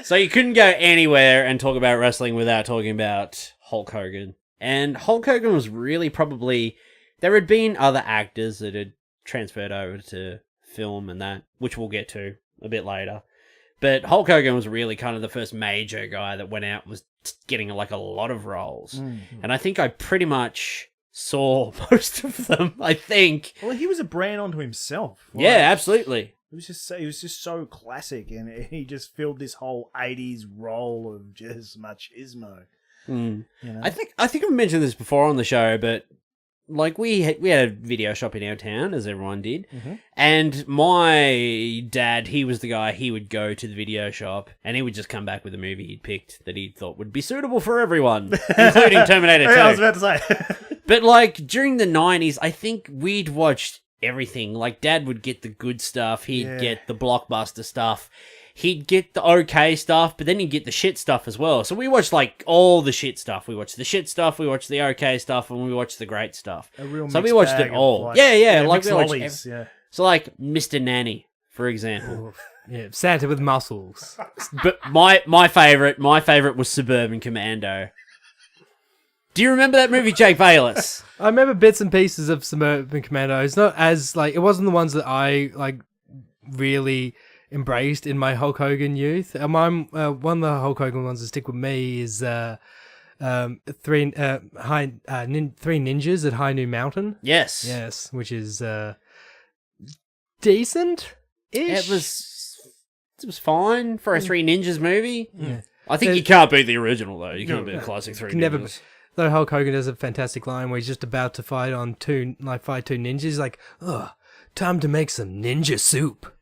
So you couldn't go anywhere and talk about wrestling without talking about Hulk Hogan. And Hulk Hogan was really probably... There had been other actors that had transferred over to film and that, which we'll get to a bit later. But Hulk Hogan was really kind of the first major guy that went out and was getting like a lot of roles. Mm-hmm. And I think I pretty much saw most of them, I think. Well, he was a brand onto himself. Like, yeah, absolutely. He was just so classic, and he just filled this whole 80s role of just machismo. You know? I think I've mentioned this before on the show, but like we had a video shop in our town, as everyone did, and my dad, he was the guy. He would go to the video shop, and he would just come back with a movie he'd picked that he thought would be suitable for everyone, including Terminator 2. I was about to say. But like during the 90s, I think we'd watched everything. Like Dad would get the good stuff, he'd get the blockbuster stuff, he'd get the okay stuff, but then he'd get the shit stuff as well. So we watched like all the shit stuff. We watched the shit stuff, we watched the okay stuff, and we watched the great stuff. So we watched it all. Like, like we watched everything. So like Mr. Nanny, for example. Yeah, Santa with muscles. But my favorite was Suburban Commando. Do you remember that movie, Jake Baylis? I remember bits and pieces of Suburban Commando. It's not as like, it wasn't the ones that I like really embraced in my Hulk Hogan youth. One of the Hulk Hogan ones that stick with me is Three Ninjas at High Noon Mountain. Yes, which is decent-ish. It was fine for a Three Ninjas movie. Yeah. I think you can't beat the original though. You can't beat the classic Three Ninjas. Though Hulk Hogan does a fantastic line where he's just about to fight two ninjas. He's like, "Oh, time to make some ninja soup."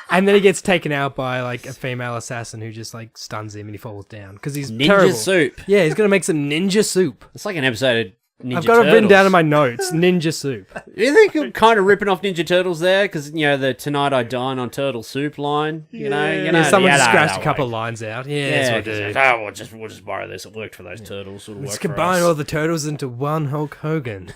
And then he gets taken out by like a female assassin who just like stuns him and he falls down because he's ninja terrible. Soup. Yeah, he's gonna make some ninja soup. It's like an episode of Ninja I've got Turtles. it written down in my notes. Ninja soup. You think you're kind of ripping off Ninja Turtles there? Because, you know, the "Tonight I Dine on Turtle Soup" line. You know, someone just scratched a couple of lines out. Yeah, we'll just borrow this. It worked for those turtles. Let's combine all the turtles into one Hulk Hogan.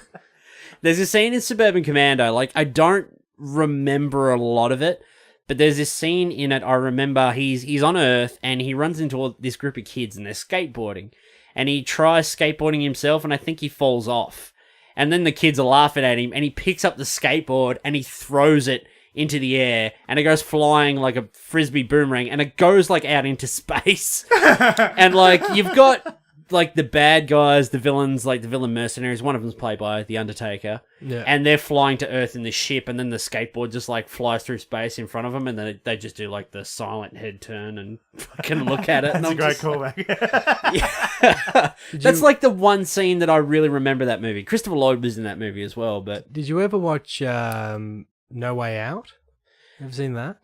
There's a scene in Suburban Commando. Like, I don't remember a lot of it, but there's this scene in it. I remember he's on Earth and he runs into this group of kids and they're skateboarding. And he tries skateboarding himself, and I think he falls off. And then the kids are laughing at him, and he picks up the skateboard, and he throws it into the air, and it goes flying like a frisbee boomerang, and it goes, like, out into space. And, like, you've got, like, the bad guys, the villains, like, the villain mercenaries. One of them's played by The Undertaker. Yeah. And they're flying to Earth in the ship, and then the skateboard just, like, flies through space in front of them, and then they just do, like, the silent head turn and fucking look at it. That's a great callback. That's like the one scene that I really remember that movie. Christopher Lloyd was in that movie as well, but... Did you ever watch No Way Out? Ever seen that?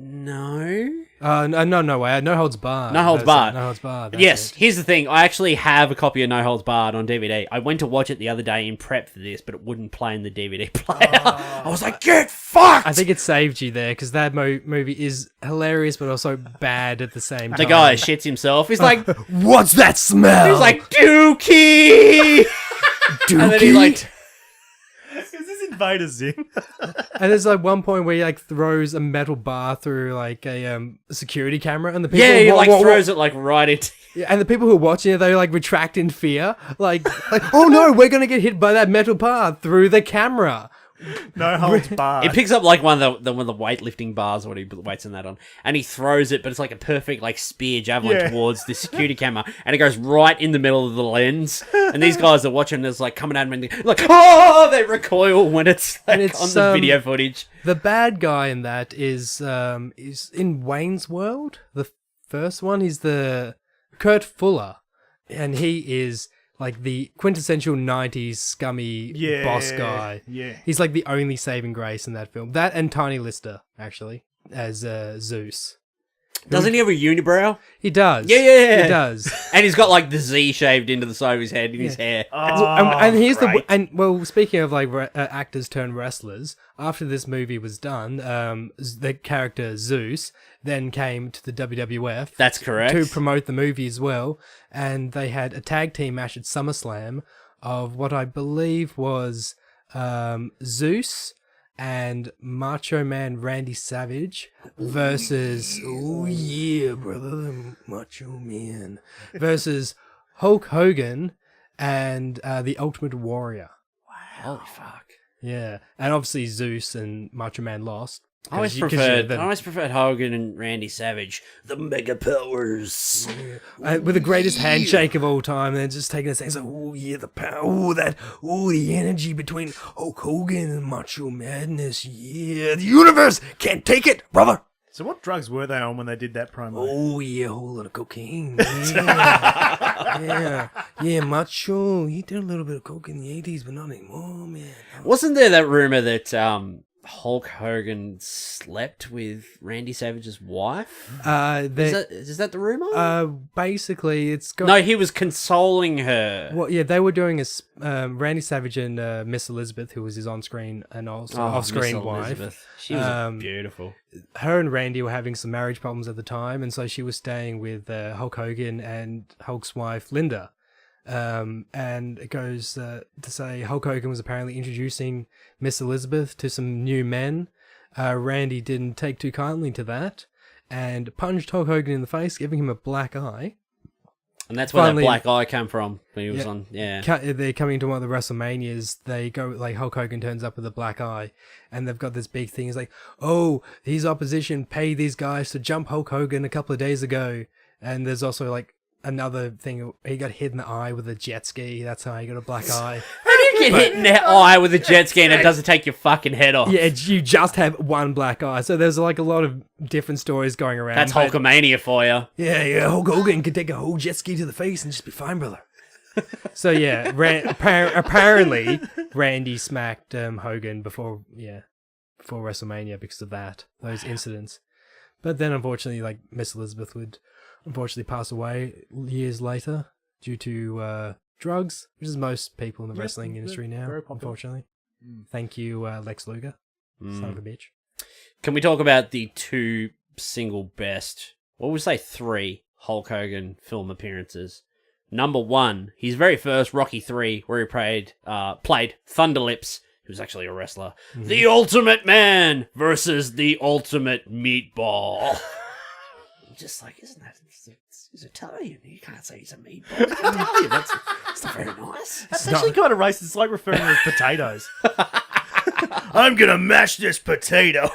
No. No Way Out. No Holds Barred. No Holds Barred. No Holds Barred. Yes, here's the thing. I actually have a copy of No Holds Barred on DVD. I went to watch it the other day in prep for this, but it wouldn't play in the DVD player. I was like, get fucked! I think it saved you there, because that movie is hilarious, but also bad at the same time. The guy shits himself. He's like, what's that smell? He's like, Dookie! Dookie? And then he like... Is this Invader Zim? And there's like one point where he like throws a metal bar through like a security camera, and the people he throws it like right into. Yeah, and the people who are watching it, they like retract in fear, like oh no, we're gonna get hit by that metal bar through the camera. No Holds Barred. It picks up like one of the weightlifting bars, what he weights in that on, and he throws it, but it's like a perfect like spear javelin towards the security camera, and it goes right in the middle of the lens. And these guys are watching, it's like coming at him, and they're like, oh, they recoil when it's like on the video footage. The bad guy in that is in Wayne's World. The first one, he's the Kurt Fuller, and he is like the quintessential 90s scummy boss guy. Yeah. He's like the only saving grace in that film. That and Tiny Lister, actually, as Zeus. Doesn't he have a unibrow? He does. Yeah. He does. And he's got like the Z shaved into the side of his head in his hair. And here's speaking of like actors turned wrestlers, after this movie was done, the character Zeus then came to the WWF. That's correct. To promote the movie as well, and they had a tag team match at SummerSlam of what I believe was Zeus and Macho Man Randy Savage versus brother, Macho Man versus Hulk Hogan and the Ultimate Warrior. Holy fuck. Yeah, and obviously Zeus and Macho Man lost. I always preferred Hogan and Randy Savage, the mega powers. With the greatest handshake of all time, and then just taking a sense of, the power, the energy between Hulk Hogan and Macho Madness, the universe can't take it, brother. So what drugs were they on when they did that promo? A whole lot of cocaine. Yeah, Macho, he did a little bit of coke in the 80s, but not anymore, man. Wasn't there that rumor that Hulk Hogan slept with Randy Savage's wife? Is that the rumor? Basically, No, he was consoling her. Well, yeah, they were doing Randy Savage and Miss Elizabeth, who was his on-screen and also off-screen Miss wife. Elizabeth. She was beautiful. Her and Randy were having some marriage problems at the time, and so she was staying with Hulk Hogan and Hulk's wife, Linda. And it goes to say Hulk Hogan was apparently introducing Miss Elizabeth to some new men. Randy didn't take too kindly to that and punched Hulk Hogan in the face, giving him a black eye. And that's where that black eye came from when he was on. Yeah, they're coming to one of the WrestleManias. They go like Hulk Hogan turns up with a black eye, and they've got this big thing. It's like, his opposition paid these guys to jump Hulk Hogan a couple of days ago, and there's also like another thing, he got hit in the eye with a jet ski. That's how he got a black eye. How do you get hit in the eye with a jet ski and it doesn't take your fucking head off? Yeah, you just have one black eye. So there's like a lot of different stories going around. That's Hulkamania for you. Yeah, Hulk Hogan could take a whole jet ski to the face and just be fine, brother. So yeah, apparently Randy smacked Hogan before WrestleMania because of those incidents. But then unfortunately, like Miss Elizabeth would unfortunately pass away years later due to drugs, which is most people in the wrestling industry now, unfortunately. Thank you, Lex Luger. Son of a bitch. Can we talk about the two single best, what would we say, 3 Hulk Hogan film appearances? Number 1, his very first Rocky 3, where he played Thunderlips, who was actually a wrestler. Mm-hmm. The Ultimate Man versus the Ultimate Meatball. Just like, isn't that... He's Italian. You can't say he's a meatball. He's Italian. That's not very nice. That's actually kind of racist. It's like referring to as potatoes. I'm going to mash this potato.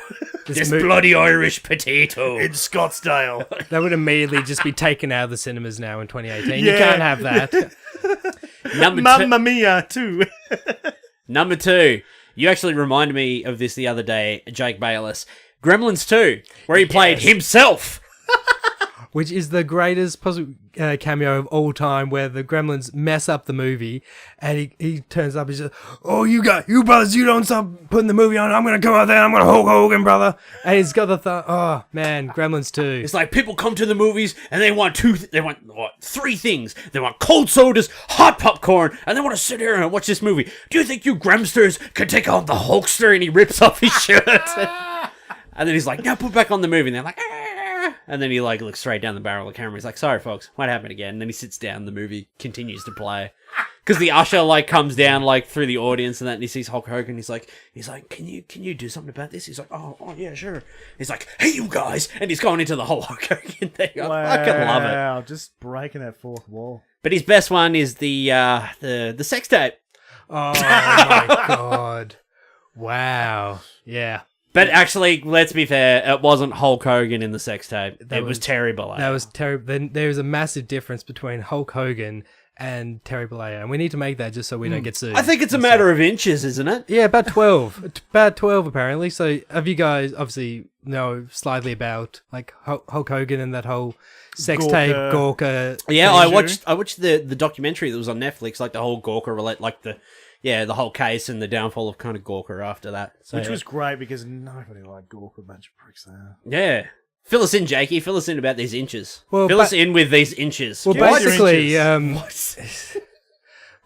This bloody Irish potato. In Scottsdale. That would immediately just be taken out of the cinemas now in 2018. Yeah. You can't have that. Mamma Mia, too. Number 2. You actually reminded me of this the other day, Jake Baylis. Gremlins 2, where he played himself. Which is the greatest possible cameo of all time, where the Gremlins mess up the movie, and he turns up and says, you brothers, you don't stop putting the movie on, I'm going to come out there, I'm going to Hulk Hogan, brother. And he's got the Gremlins 2. It's like people come to the movies and they want 3 things. They want cold sodas, hot popcorn, and they want to sit here and watch this movie. Do you think you Gremsters can take on the Hulkster? And he rips off his shirt. And then he's like, now put back on the movie. And they're like, and then he like looks straight down the barrel of the camera. He's like, sorry, folks, what happened again? And then he sits down. The movie continues to play. Because the usher like comes down like through the audience and that, and he sees Hulk Hogan. He's like, can you do something about this? He's like, oh yeah, sure. He's like, hey, you guys, and he's going into the whole Hulk Hogan thing. I fucking love it. Wow, just breaking that fourth wall. But his best one is the sex tape. Oh my god! Wow. Yeah. But actually, let's be fair, it wasn't Hulk Hogan in the sex tape. It was Terry Bollea. That was Terry. Then there's a massive difference between Hulk Hogan and Terry Bollea, and we need to make that just so we don't get sued. I think it's a matter of inches, isn't it? Yeah, about 12. About 12, apparently. So have you guys obviously know slightly about like Hulk Hogan and that whole sex tape Gorka? Yeah, I watched the documentary that was on Netflix, like the whole Gorka like the whole case and the downfall of kind of Gorka after that. So, which was great because nobody liked Gorka, a bunch of pricks there. Yeah. Fill us in, Jakey. Fill us in about these inches. Well, fill us in with these inches. Well,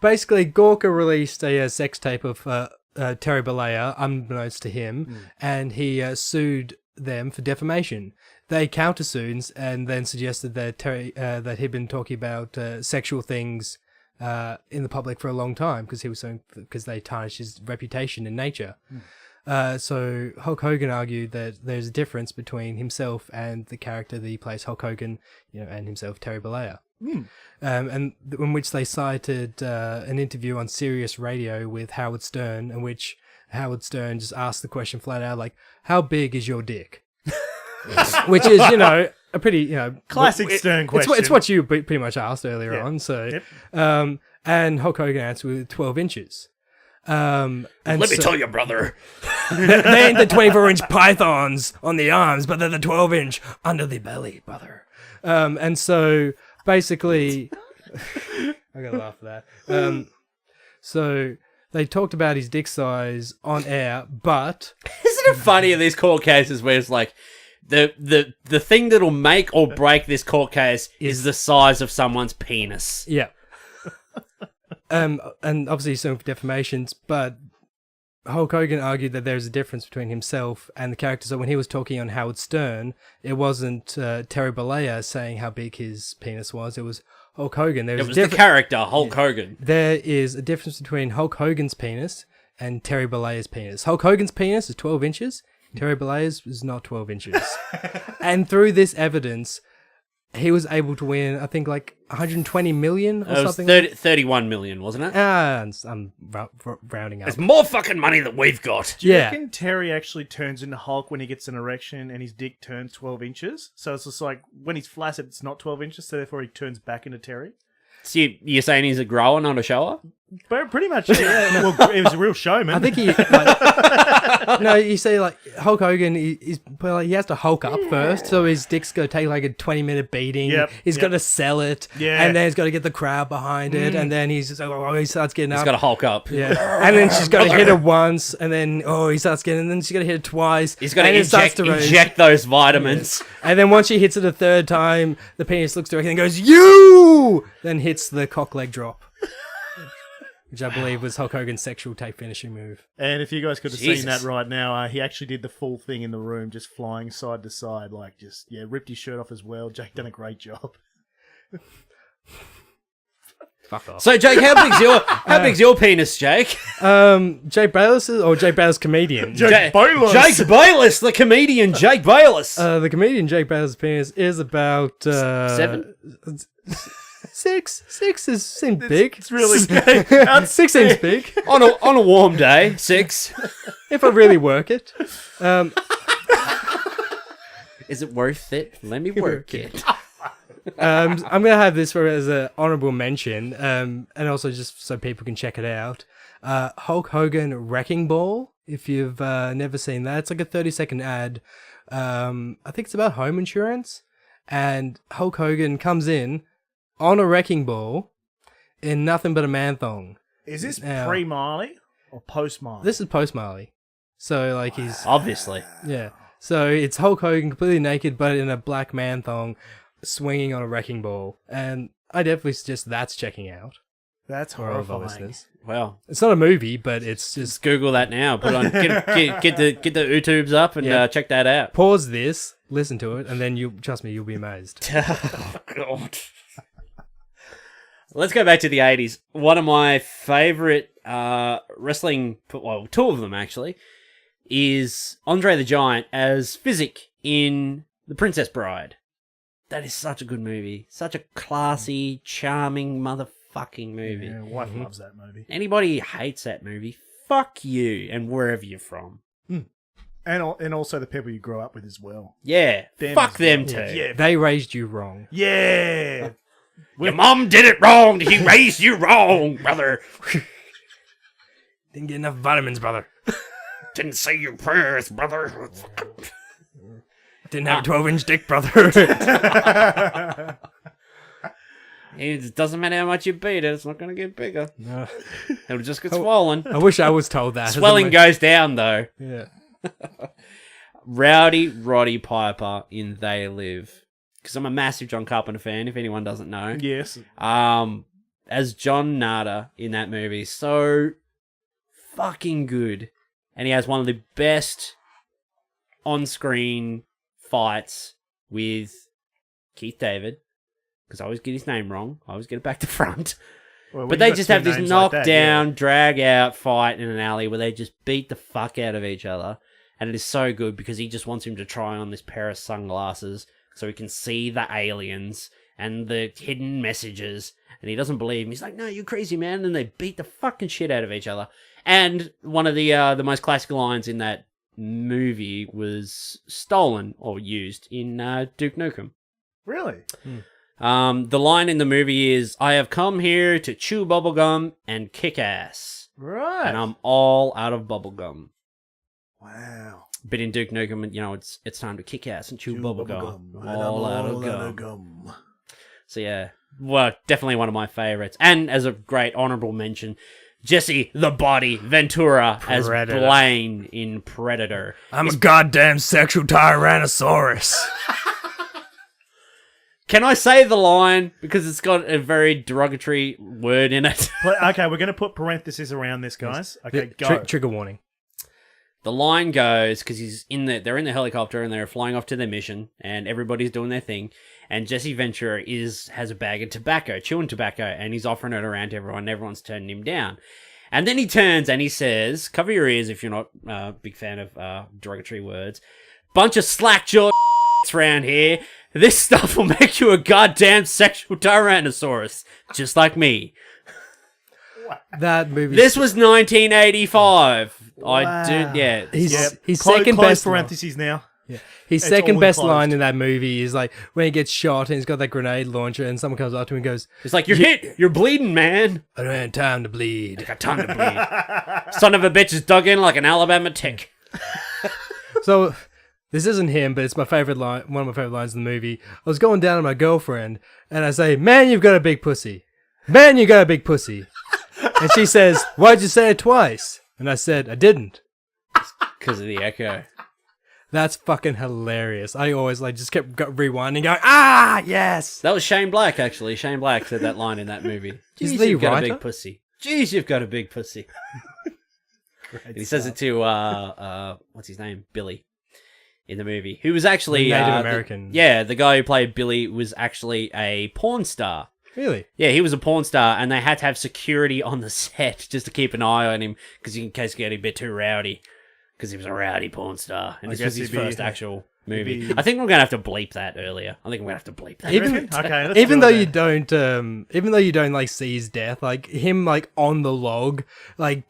basically, Gorka released a sex tape of Terry Bollea, unbeknownst to him, and he sued them for defamation. They countersued and then suggested that that he'd been talking about sexual things in the public for a long time because they tarnished his reputation in nature. So Hulk Hogan argued that there's a difference between himself and the character that he plays, Hulk Hogan, and himself, Terry Bollea. In which they cited an interview on Sirius Radio with Howard Stern, in which Howard Stern just asked the question flat out, like, "How big is your dick?" Which is, a pretty, Classic Stern question. It's what you pretty much asked earlier on. So, and Hulk Hogan answered with 12 inches. And Let me tell you, brother. they ain't the 24-inch pythons on the arms, but they're the 12-inch under the belly, brother. And so basically, I gotta laugh at that. So they talked about his dick size on air, but Isn't it funny in these court cases where it's like the thing that'll make or break this court case is the size of someone's penis. yeah. And obviously some defamations, but Hulk Hogan argued that there's a difference between himself and the character. So when he was talking on Howard Stern, it wasn't Terry Bollea saying how big his penis was. It was Hulk Hogan. It was the character, Hulk Hogan. There is a difference between Hulk Hogan's penis and Terry Bollea's penis. Hulk Hogan's penis is 12 inches. Terry Bollea's is not 12 inches. And through this evidence, he was able to win, I think, like 120 million or something. 31 million, wasn't it? I'm rounding up. It's more fucking money than we've got. Do you reckon Terry actually turns into Hulk when he gets an erection and his dick turns 12 inches? So it's just like when he's flaccid, it's not 12 inches, so therefore he turns back into Terry? So you're saying he's a grower, not a shower? But pretty much, yeah. Well, he was a real showman. I think he, no, you see, like, Hulk Hogan, he has to Hulk up first, so his dick's got to take like a 20-minute beating. He's got to sell it, and then he's got to get the crowd behind it, and then he starts getting up. He's got to Hulk up. Yeah, and then she's got to hit it once, and then, he starts getting, and then she's got to hit it twice. He's got to inject those vitamins. And then once she hits it a third time, the penis looks directly and goes, "You!" Then hits the cock leg drop. Which I believe was Hulk Hogan's sexual tape finishing move. And if you guys could have seen that right now, he actually did the full thing in the room, just flying side to side, ripped his shirt off as well. Jake done a great job. Fuck off. So Jake, how big's your penis, Jake? Jake Baylis or Jake Baylis comedian? Jake Baylis. Jake Baylis, the comedian Jake Baylis. The comedian Jake Baylis' penis is about 7. 6 seems big. It's really 6 seems big on a warm day. 6. If I really work it. Is it worth it? Let me work it. I'm gonna have this as an honorable mention, and also just so people can check it out. Hulk Hogan Wrecking Ball. If you've never seen that, it's like a 30-second ad. I think it's about home insurance, and Hulk Hogan comes in on a wrecking ball in nothing but a man thong. Is this pre-Marley or post-Marley? This is post-Marley. So, like, he's... Obviously. Yeah. So, it's Hulk Hogan completely naked, but in a black man thong, swinging on a wrecking ball. And I definitely suggest that's checking out. That's horrifying. Well, it's not a movie, but it's just... Google that now. Put on, get the YouTubes up and check that out. Pause this, listen to it, and then trust me, you'll be amazed. Oh, God. Let's go back to the 80s. One of my favourite wrestling, well, 2 of them actually, is Andre the Giant as Physic in The Princess Bride. That is such a good movie. Such a classy, charming motherfucking movie. Yeah, wife loves that movie. Anybody who hates that movie, fuck you and wherever you're from. And also the people you grow up with as well. Yeah, fuck them too. Yeah. They raised you wrong. Yeah. Your mom did it wrong. He raised you wrong, brother. Didn't get enough vitamins, brother. Didn't say your prayers, brother. Didn't have a 12-inch dick, brother. It doesn't matter how much you beat it, it's not going to get bigger. No. It'll just get swollen. I wish I was told that. Swelling goes down, though. Yeah. Rowdy Roddy Piper in They Live. Because I'm a massive John Carpenter fan, if anyone doesn't know. Yes. As John Nada in that movie. So fucking good. And he has one of the best on-screen fights with Keith David. Because I always get his name wrong. I always get it back to front. Well, when But you they got just two have this names like that, knockdown, drag out fight in an alley where they just beat the fuck out of each other. And it is so good because he just wants him to try on this pair of sunglasses so he can see the aliens and the hidden messages. And he doesn't believe him. He's like, no, you're crazy, man. And they beat the fucking shit out of each other. And one of the most classic lines in that movie was stolen or used in Duke Nukem. Really? The line in the movie is, I have come here to chew bubblegum and kick ass. Right. And I'm all out of bubblegum. Wow. But in Duke Nukem, you know, it's time to kick ass and chew bubblegum. All out of gum. So yeah, well, definitely one of my favorites. And as a great honorable mention, Jesse the Body Ventura Predator. as Blaine in Predator. I'm a goddamn sexual tyrannosaurus. Can I say the line? Because it's got a very derogatory word in it. Okay, we're going to put parentheses around this, guys. Okay, go. Trigger warning. The line goes, because they're in the helicopter and they're flying off to their mission and everybody's doing their thing. And Jesse Ventura has a bag of tobacco, chewing tobacco, and he's offering it around to everyone. And everyone's turning him down. And then he turns and he says, cover your ears if you're not a big fan of derogatory words. Bunch of slack-jawed around here. This stuff will make you a goddamn sexual tyrannosaurus, just like me. That movie. This was 1985. Wow. His Close second best parentheses now. His It's second all best enclosed. line in that movie is like when he gets shot and he's got that grenade launcher and someone comes up to him and goes, It's like, you're hit. You're bleeding, man. I don't have time to bleed. I got time to bleed. Son of a bitch is dug in like an Alabama tick. So this isn't him, but it's my favorite line. One of my favorite lines in the movie. I was going down on my girlfriend and I say, "Man, you've got a big pussy. Man, you got a big pussy." And she says, "Why'd you say it twice?" And I said, "I didn't." Because of the echo. That's fucking hilarious. I always just kept rewinding, going, "Ah, yes." That was Shane Black, actually. Shane Black said that line in that movie. Is Jeez, the you've got a writer? big pussy. Jeez, you've got a big pussy. And he says it to, what's his name? Billy. In the movie. Who was actually... Native American. the guy who played Billy was actually a porn star. Really? Yeah, he was a porn star, and they had to have security on the set just to keep an eye on him, because in case he got a bit too rowdy. Because he was a rowdy porn star, and this was his first actual movie. I think we're gonna have to bleep that earlier. I think we're gonna have to bleep that. Even though you don't like see his death, like him on the log,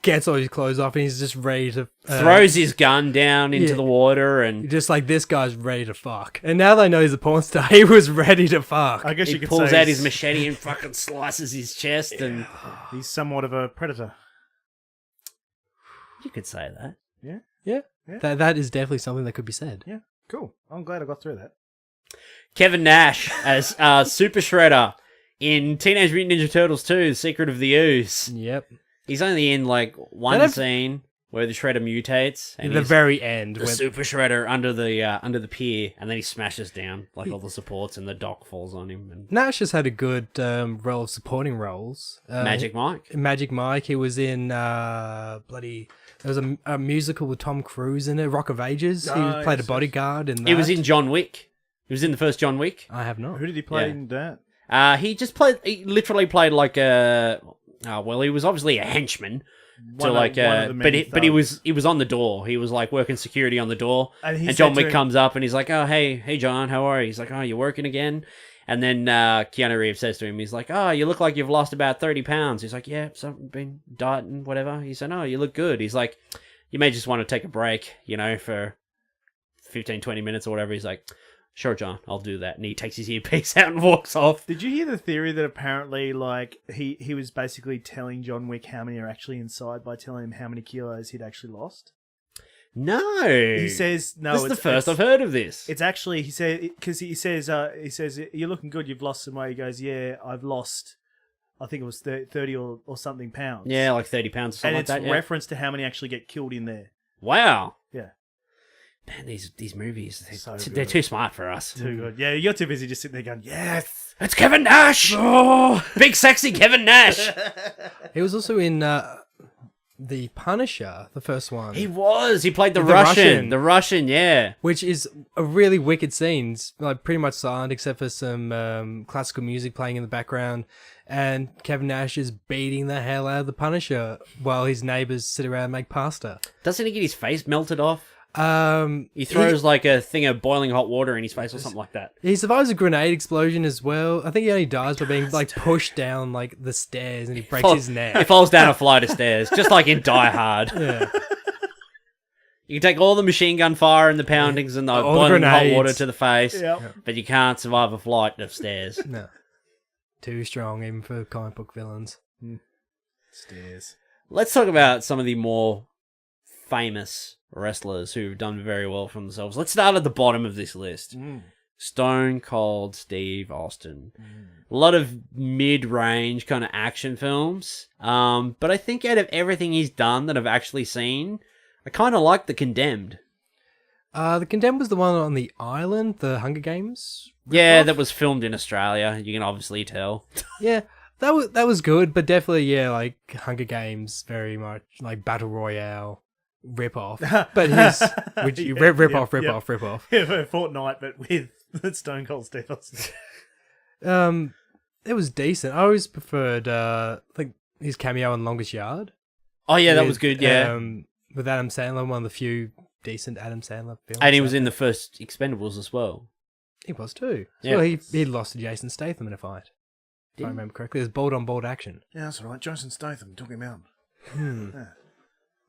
gets all his clothes off and he's just ready to throws his gun down into the water, and just like, this guy's ready to fuck. And now they know he's a porn star, he was ready to fuck. I guess he you could pulls say out his machete and fucking slices his chest, and he's somewhat of a predator. you could say that. Yeah. That is definitely something that could be said. Yeah, cool. I'm glad I got through that. Kevin Nash as Super Shredder in Teenage Mutant Ninja Turtles 2: Secret of the Ooze. Yep. He's only in one scene where the Shredder mutates, and At the he's very end, the Super Shredder under the pier, and then he smashes down all the supports, and the dock falls on him. And Nash has had a good role of supporting roles. Magic Mike. Magic Mike. He was in there was a musical with Tom Cruise in it, Rock of Ages. He played a bodyguard in that. He was in John Wick. He was in the first John Wick. I have not. Who did he play Yeah. in that? He literally played like a. Well, he was obviously a henchman. One of the many But he was on the door. He was working security on the door. And he And said John to Wick him- comes up and he's like, "Oh, hey John, how are you?" He's like, "Oh, you're working again?" And then Keanu Reeves says to him, he's like, "Oh, you look like you've lost about 30 pounds. He's like, "Yeah, so I've been dieting, whatever." He said, "Oh, you look good." He's like, "You may just want to take a break, for 15, 20 minutes or whatever." He's like, "Sure, John, I'll do that." And he takes his earpiece out and walks off. Did you hear the theory that apparently, he was basically telling John Wick how many are actually inside by telling him how many kilos he'd actually lost? No. He says, no. This is the first I've heard of this. It's actually, he says, "You're looking good, you've lost some weight." He goes, "Yeah, I've lost, I think it was 30 or something pounds." Yeah, like 30 pounds or something and like it's that. Yeah. reference to how many actually get killed in there. Wow. Yeah. Man, these movies, So they're good. too smart for us. Too good. Yeah, you're too busy just sitting there going, "Yes!" It's Kevin Nash! Oh, big sexy Kevin Nash! He was also in the Punisher, the first one. He was. He played the The Russian. Russian. The Russian, yeah. Which is a really wicked scene. It's, like pretty much silent except for some classical music playing in the background. And Kevin Nash is beating the hell out of the Punisher while his neighbours sit around and make pasta. Doesn't he get his face melted off? He He throws like a thing of boiling hot water in his face or something like that. survives a grenade explosion as well. I think he only dies by being like pushed down like the stairs and he breaks his He neck. falls down a flight of stairs, just like in Die Hard. Yeah. You can take all the machine gun fire and the poundings and the All the boiling hot grenades. water to the face, Yep. but you can't survive a flight of stairs. No. Too strong even for comic book villains. Stairs. Let's talk about some of the more famous wrestlers who've done very well for themselves. Let's start at the bottom of this list. Stone Cold Steve Austin. A lot of mid-range kind of action films. But I think out of everything he's done that I've actually seen, I kind of like The Condemned. The Condemned was the one on the island, the Hunger Games. Yeah, ripoff? that was filmed in Australia. You can obviously tell. Yeah, that was good, but definitely like Hunger Games, very much like Battle Royale rip off. But his which you Yeah, rip yeah, off. yeah. Yeah, Yeah, for Fortnite, but with Stone Cold Steve Austin. it was decent. I always preferred like his cameo in Longest Yard. Oh, yeah, that with, was good, yeah. With Adam Sandler, one of the few decent Adam Sandler films. And he was in the first Expendables as well. He was too. Yeah. Well, he lost to Jason Statham in a fight. If I remember correctly. It was bolt on bolt action. Yeah, that's all right. Jason Statham took him out. Yeah.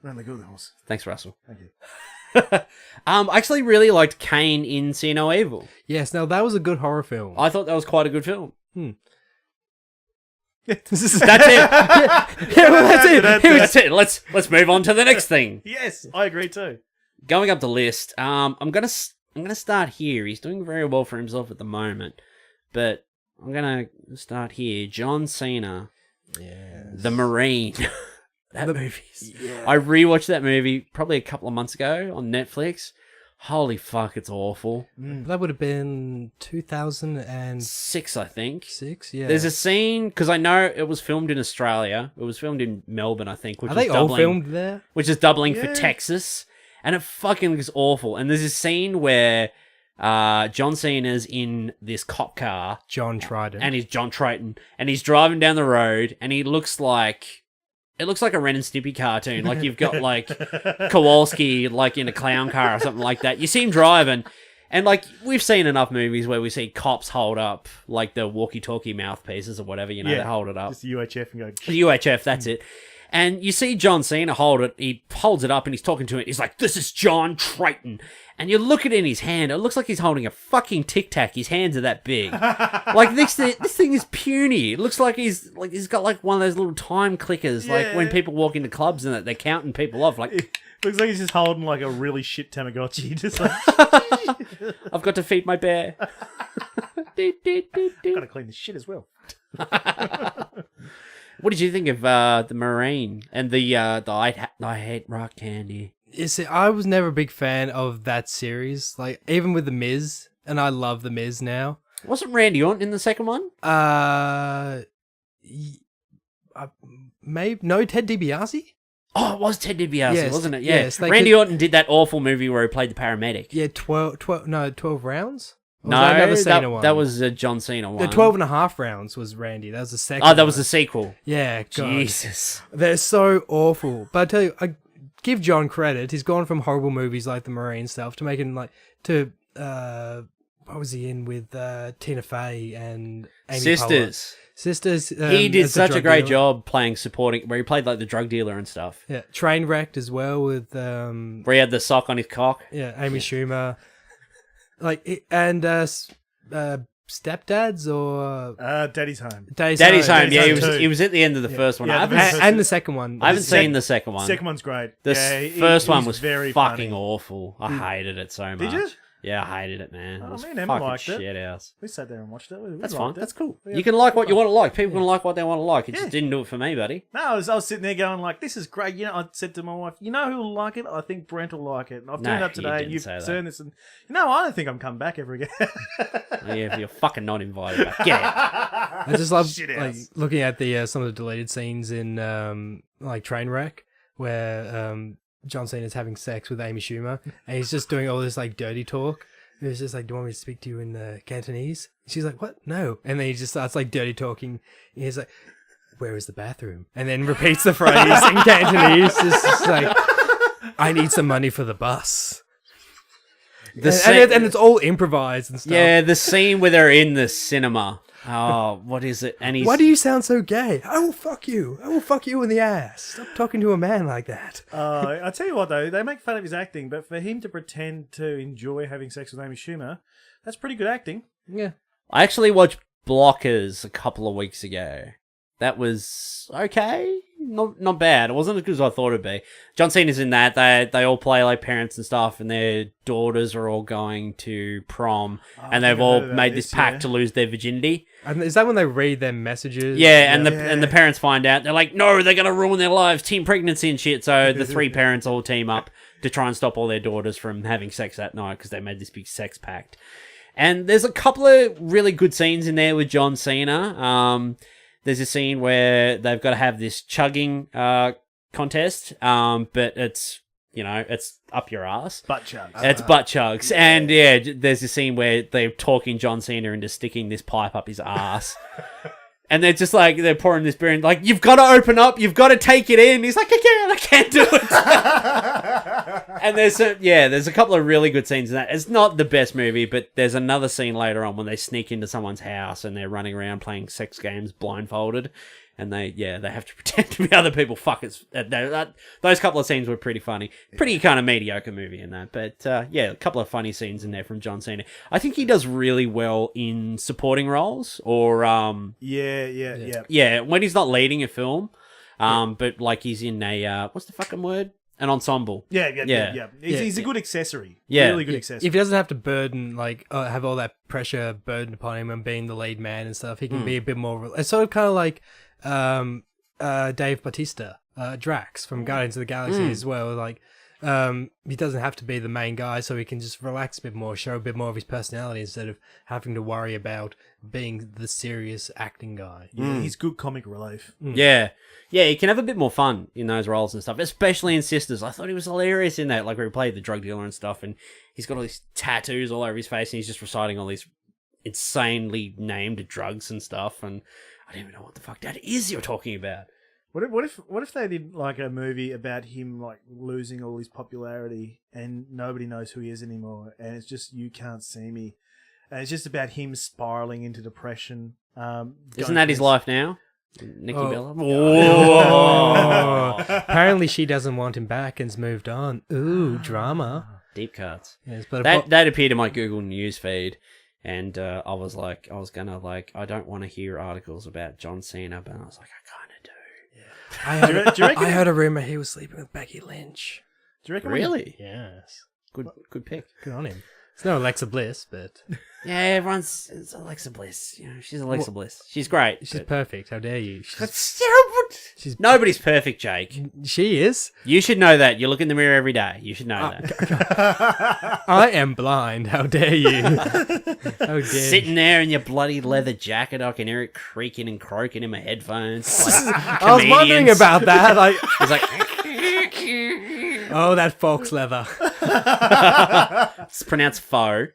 Really good, horse. Thanks, Russell. Thank you. I actually really liked Kane in See No Evil. Yes, now that was a good horror film. I thought that was quite a good film. That's That's it. yeah, well, that's it. That's it. Let's move on to the next thing. Yes, I agree too. Going up the list, I'm gonna start here. He's doing very well for himself at the moment, but I'm gonna start here. John Cena, The Marine. That movie. I rewatched that movie probably a couple of months ago on Netflix. Holy fuck, it's awful. That would have been 2006, 6, I think. yeah. There's a scene, because I know it was filmed in Australia. It was filmed in Melbourne, I think. Which Are they is all doubling, filmed there? Which is doubling for Yeah. Texas. And it fucking is awful. And there's a scene where John Cena's in this cop car. John Trident. And he's John Triton. And he's driving down the road. And he looks like... It looks like a Ren and Stimpy cartoon. Like you've got like Kowalski like in a clown car or something like that. You see him driving. And like we've seen enough movies where we see cops hold up like the walkie-talkie mouthpieces or whatever, you know, they hold it up. Just the UHF and go. The UHF, that's it. And you see John Cena hold it. He holds it up and he's talking to it. He's like, "This is John Triton." And you look at it in his hand. It looks like he's holding a fucking Tic Tac. His hands are that big. Like this thing is puny. It looks like he's got like one of those little time clickers. Like when people walk into clubs and they're counting people off. Like Looks like he's just holding like a really shit Tamagotchi. Just like, I've got to feed my bear. gotta clean this shit as well. What did you think of the Marine and the I hate rock candy? You see, I was never a big fan of that series. Like, even with The Miz, and I love The Miz now. Wasn't Randy Orton in the second one? Maybe no Ted DiBiase. Oh, it was Ted DiBiase, Yes, wasn't it? Yeah. yes, they Randy could- Orton did that awful movie where he played the paramedic. Yeah, 12 rounds. Or No, was that another Cena one? that was a John Cena one. The 12 and a half rounds was Randy. That was the second. Oh, that was one. the sequel. Yeah, God. Jesus. They're so awful. But I tell you, I give John credit. He's gone from horrible movies like the Marine stuff to making what was he in with Tina Fey and Amy Sisters. Poehler? Sisters. He did as the such a drug great dealer. job playing supporting, where he played like the drug dealer and stuff. Yeah, Trainwrecked as well with Where he had the sock on his cock. Amy Schumer. Stepdads or Daddy's Home. Daddy's Daddy's Home. Daddy's Yeah, Home too. he was at the end of the first one. Yeah, I the haven't, first- and the second one. I haven't the sec- seen the second one. Second one's great. The first one was very fucking funny. awful. I hated it so much. Did you? Yeah, I hated it, man. Oh, It was me and Emma fucking liked it. shit house. We sat there and watched it. We That's liked fine. it. That's cool. Yeah. You can like what you want to like. People can like what they want to like. It Yeah. just didn't do it for me, buddy. No, I was sitting there going like, "This is great." You know, I said to my wife, "You know who will like it? I think Brent will like it." And I've No, turned up you today, and didn't you've say that. turned this, and I don't think I'm coming back ever again. Oh, yeah, you're fucking not invited back. Get out. I just love Shit like house. looking at the some of the deleted scenes in like Trainwreck where John Cena's having sex with Amy Schumer, and he's just doing all this like dirty talk. And he's just like, "Do you want me to speak to you in Cantonese?" She's like, "What? No." And then he just starts like dirty talking. He's like, "Where is the bathroom?" And then repeats the phrase in Cantonese. Just like, "I need some money for the bus." And it's all improvised and stuff. Yeah, the scene where they're in the cinema. Oh, what is it? And he's... Why do you sound so gay? I will fuck you. I will fuck you in the ass. Stop talking to a man like that. I tell you what, though, they make fun of his acting, but for him to pretend to enjoy having sex with Amy Schumer, that's pretty good acting. Yeah. I actually watched Blockers a couple of weeks ago. That was okay. Not bad. It wasn't as good as I thought it'd be. John Cena's in that. They all play like parents and stuff, and their daughters are all going to prom, and they've all made this pact to lose their virginity. And is that when they read their messages? Yeah, and the parents find out. They're like, no, they're gonna ruin their lives, teen pregnancy and shit. So the three parents all team up to try and stop all their daughters from having sex that night because they made this big sex pact. And there's a couple of really good scenes in there with John Cena. There's a scene where they've got to have this chugging contest, but it's, it's up your ass. Butt chugs. It's butt chugs. And yeah, there's a scene where they're talking John Cena into sticking this pipe up his ass. And they're just like, they're pouring this beer and like, you've got to open up, you've got to take it in. He's like, I can't do it. And there's a couple of really good scenes in that. It's not the best movie, but there's another scene later on when they sneak into someone's house and they're running around playing sex games blindfolded. And they have to pretend to be other people. Fuck, those couple of scenes were pretty funny. Pretty kind of mediocre movie in that. But a couple of funny scenes in there from John Cena. I think he does really well in supporting roles or... Yeah, when he's not leading a film. But like he's in a... what's the fucking word? An ensemble. Yeah. He's a good accessory. Yeah. Really good accessory. If he doesn't have to burden, have all that pressure burdened upon him and being the lead man and stuff, he can be a bit more... It's sort of kind of like Dave Bautista, Drax from Guardians of the Galaxy as well. Like, he doesn't have to be the main guy, so he can just relax a bit more, show a bit more of his personality instead of having to worry about being the serious acting guy. Yeah, he's good comic relief. Yeah, he can have a bit more fun in those roles and stuff, especially in Sisters. I thought he was hilarious in that, like where he played the drug dealer and stuff, and he's got all these tattoos all over his face, and he's just reciting all these insanely named drugs and stuff, and I don't even know what the fuck that is you're talking about. What if they did like a movie about him like losing all his popularity and nobody knows who he is anymore, and it's just You Can't See Me, and it's just about him spiraling into depression. Isn't that his life now? Nikki Bella? Oh. Apparently she doesn't want him back and's moved on. Ooh, drama. Deep cuts. Yes, but that appeared in my Google News feed. And I don't want to hear articles about John Cena, but I was like, I kind of do. I heard a rumor he was sleeping with Becky Lynch. Do you reckon? Really? Yes. Good pick. Good on him. It's no Alexa Bliss, but... Yeah, it's Alexa Bliss. She's Alexa Bliss. She's great. She's perfect. How dare you? Nobody's perfect, Jake. She is. You should know that. You look in the mirror every day. You should know that. I am blind. How dare you? How dare Sitting there in your bloody leather jacket, I can hear it creaking and croaking in my headphones. Like I was wondering about that. It's like... Oh, that fox leather. It's pronounced faux.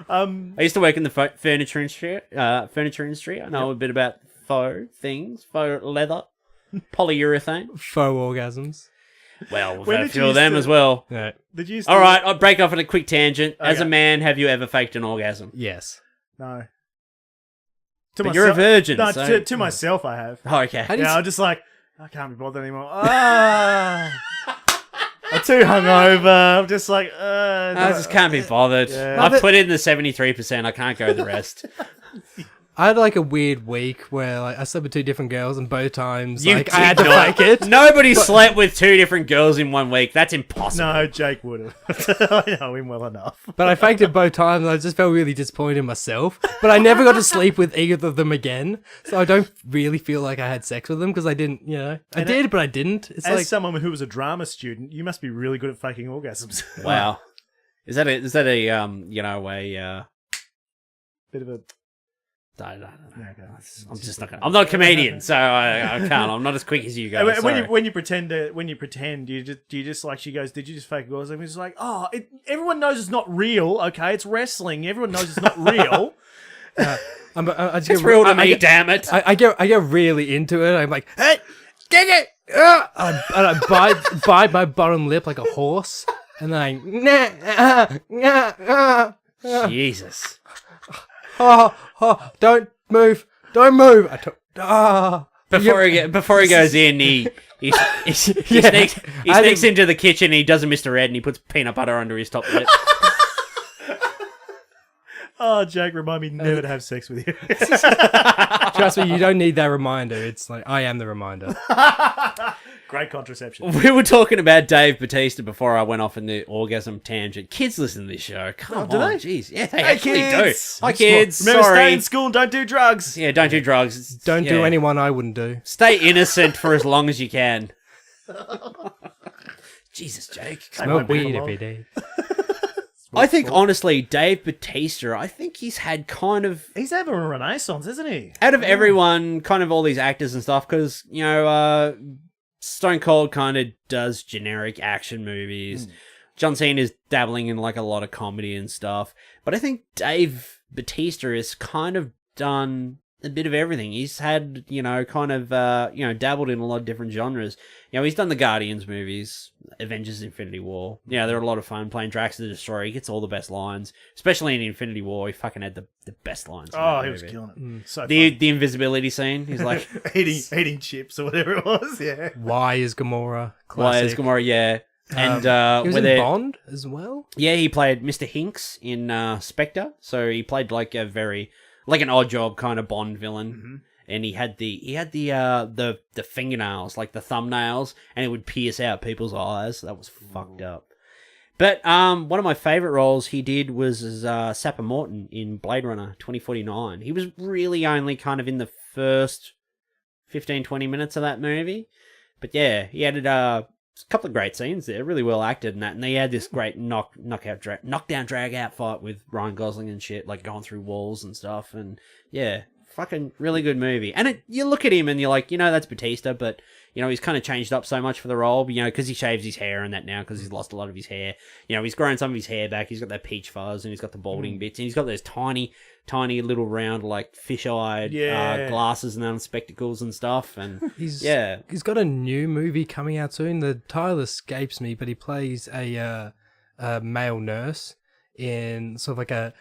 I used to work in the furniture industry. I know a bit about faux things, faux leather, polyurethane, Faux orgasms. Well, we've had a few of them as well. Yeah. All right, I'll break off on a quick tangent. Okay. As a man, have you ever faked an orgasm? Yes. No. But you're a virgin. No, so... to myself I have. Oh, okay. I'm just like, I can't be bothered anymore. I'm too hungover. I'm just like, I just can't be bothered. Yeah. I've put in the 73%. I can't go the rest. I had like a weird week where I slept with two different girls, and both times I had to fake it. Nobody slept with two different girls in 1 week. That's impossible. No, Jake would have. I know him well enough. But I faked it both times, and I just felt really disappointed in myself. But I never got to sleep with either of them again, so I don't really feel like I had sex with them because I didn't. I did, but I didn't. It's as someone who was a drama student, you must be really good at faking orgasms. Wow, is that a bit of a No. Okay. I'm just not gonna. I'm not a comedian, so I can't. I'm not as quick as you guys. When you pretend, do you just like she goes, "Did you just fake orgasm?" He's like, "Oh, everyone knows it's not real. Okay, it's wrestling. Everyone knows it's not real." It's real to me, damn it. I get really into it. I'm like, hey, get it! And I bite my bottom lip like a horse, and then Jesus. Don't move! Before he goes in, he sneaks into the kitchen. He does a Mr. Ed, and he puts peanut butter under his top lip. Oh, Jake, remind me never to have sex with you. Trust me, you don't need that reminder. It's like, I am the reminder. Great contraception. We were talking about Dave Bautista before I went off in the orgasm tangent. Kids listen to this show. Come on, do they? Jeez. Yeah, they Hey, actually kids. do. Hi, kids. Remember, Sorry. stay in school and don't do drugs. Yeah, don't do drugs. Don't do anyone I wouldn't do. Stay innocent for as long as you can. Jesus, Jake. Smell weed every day. I think, honestly, Dave Bautista, I think he's had kind of... He's having a renaissance, isn't he? Out of everyone, kind of all these actors and stuff, because, you know, Stone Cold kind of does generic action movies. John Cena's dabbling in, like, a lot of comedy and stuff. But I think Dave Bautista has kind of done a bit of everything. He's had, you know, kind of, dabbled in a lot of different genres. You know, he's done the Guardians movies, Avengers Infinity War. Yeah, they're a lot of fun. Playing Drax the Destroyer, he gets all the best lines. Especially in Infinity War, he fucking had the best lines. Oh, he was killing it. So the invisibility scene, he's like... eating chips or whatever it was, yeah. Why is Gamora? Why is Gamora, yeah. And he was in Bond as well? Yeah, he played Mr. Hinks in Spectre. So he played like a very... like an odd job kind of Bond villain, and he had the fingernails, like the thumbnails, and it would pierce out people's eyes. That was fucked up. But one of my favorite roles he did was as Sapper Morton in Blade Runner 2049. He was really only kind of in the first 15-20 minutes of that movie, but yeah, he had a couple of great scenes there, really well acted and that, and they had this great knockdown drag out fight with Ryan Gosling and shit, like going through walls and stuff, and yeah, fucking really good movie. And you look at him and you're like, you know, that's Bautista, but you know, he's kind of changed up so much for the role, you know, because he shaves his hair and that now, because he's lost a lot of his hair. You know, he's grown some of his hair back, he's got that peach fuzz, and he's got the balding bits, and he's got those tiny little round, like, fish-eyed glasses and spectacles and stuff, and he's got a new movie coming out soon. The title escapes me, but he plays a male nurse in sort of like a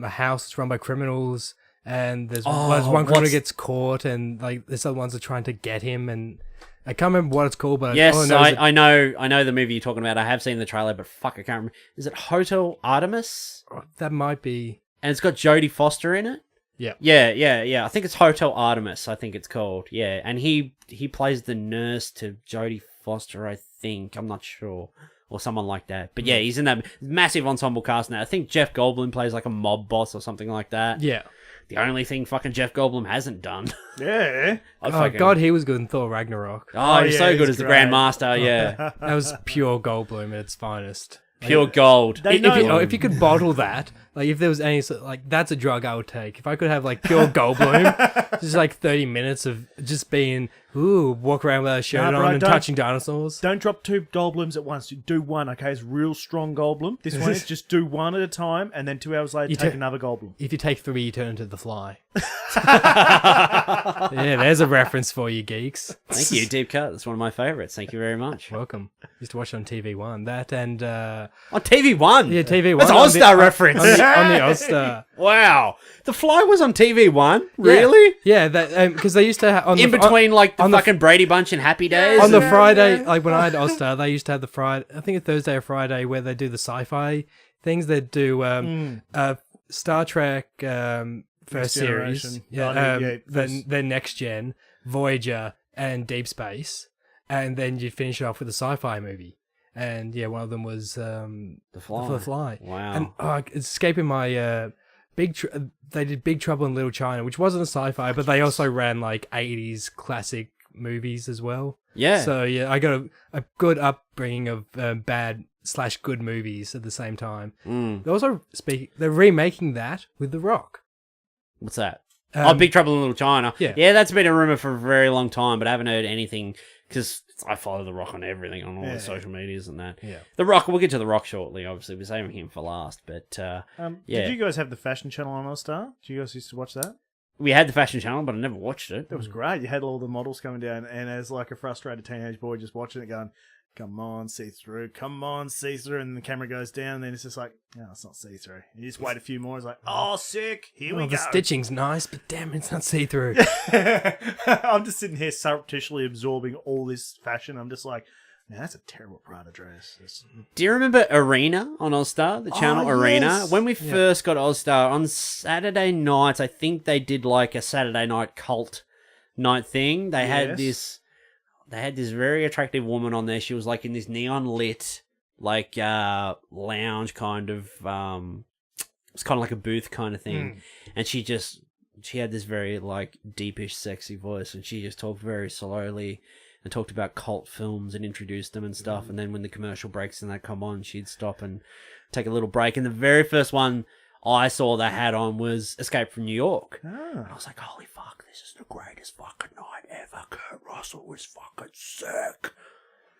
house that's run by criminals, and there's one criminal gets caught, and like there's other ones that are trying to get him, and I can't remember what it's called, but yes, I know the movie you're talking about. I have seen the trailer, but fuck, I can't remember. Is it Hotel Artemis? That might be. And it's got Jodie Foster in it. Yeah. Yeah. I think it's Hotel Artemis. I think it's called. Yeah, and he plays the nurse to Jodie Foster. I think, I'm not sure, or someone like that. But yeah, he's in that massive ensemble cast now. I think Jeff Goldblum plays like a mob boss or something like that. Yeah. The only thing fucking Jeff Goldblum hasn't done. Yeah. God, he was good in Thor Ragnarok. Oh, he's so good as the Grandmaster, yeah. That was pure Goldblum at its finest. Pure gold. If you could bottle that, like if there was any, like that's a drug I would take. If I could have like pure Goldblum, just like 30 minutes of just being, walk around with a shirt on and touching dinosaurs. Don't drop 2 Goldblums at once. Do one, okay? It's real strong Goldblum. This one is just do one at a time, and then 2 hours later take another Goldblum. If you take 3, you turn into the Fly. Yeah, there's a reference for you, geeks. Thank you, Deep Cut. That's one of my favorites. Thank you very much. Welcome. Used to watch it on TV1. That and on TV1. Yeah, TV1. That's an All-Star reference. On the All-Star. Wow, The Fly was on TV1. Really? Yeah, that because they used to have in between like the fucking Brady Bunch and Happy Days. On the Friday, like when I had All-Star, they used to have the Friday. I think a Thursday or Friday where they do the sci-fi things. They do Star Trek first series, then Next Gen, Voyager, and Deep Space, and then you finish it off with a sci-fi movie. And yeah, one of them was The Fly. Wow. And it's escaping my they did Big Trouble in Little China, which wasn't a sci-fi, but they also ran like 80s classic movies as well. Yeah. So yeah, I got a good upbringing of bad/good movies at the same time. They also they're remaking that with The Rock. What's that? Big Trouble in Little China. Yeah. That's been a rumor for a very long time, but I haven't heard anything because I follow The Rock on everything, on all the social medias and that. Yeah. The Rock, we'll get to The Rock shortly, obviously. We're saving him for last, but yeah. Did you guys have the fashion channel on All Star? Did you guys used to watch that? We had the fashion channel, but I never watched it. It was great. You had all the models coming down, and as like a frustrated teenage boy just watching it going, come on, see through, come on, see through, and the camera goes down, and then it's just like, no, it's not see through. And you just wait a few more, it's like, oh, sick, here we go. The stitching's nice, but damn, it's not see-through. I'm just sitting here surreptitiously absorbing all this fashion. I'm just like, man, that's a terrible Prada dress. Do you remember Arena on All Star? The channel Arena? yes. When we first got All Star, on Saturday nights, I think they did like a Saturday night cult night thing. They had this very attractive woman on there. She was like in this neon lit, like lounge kind of, it's kind of like a booth kind of thing. And she had this very like deepish, sexy voice, and she just talked very slowly and talked about cult films and introduced them and stuff. And then when the commercial breaks and that come on, she'd stop and take a little break. And the very first one I saw they had on was Escape from New York. And I was like, holy fuck, this is the greatest fucking night ever. Kurt Russell was fucking sick.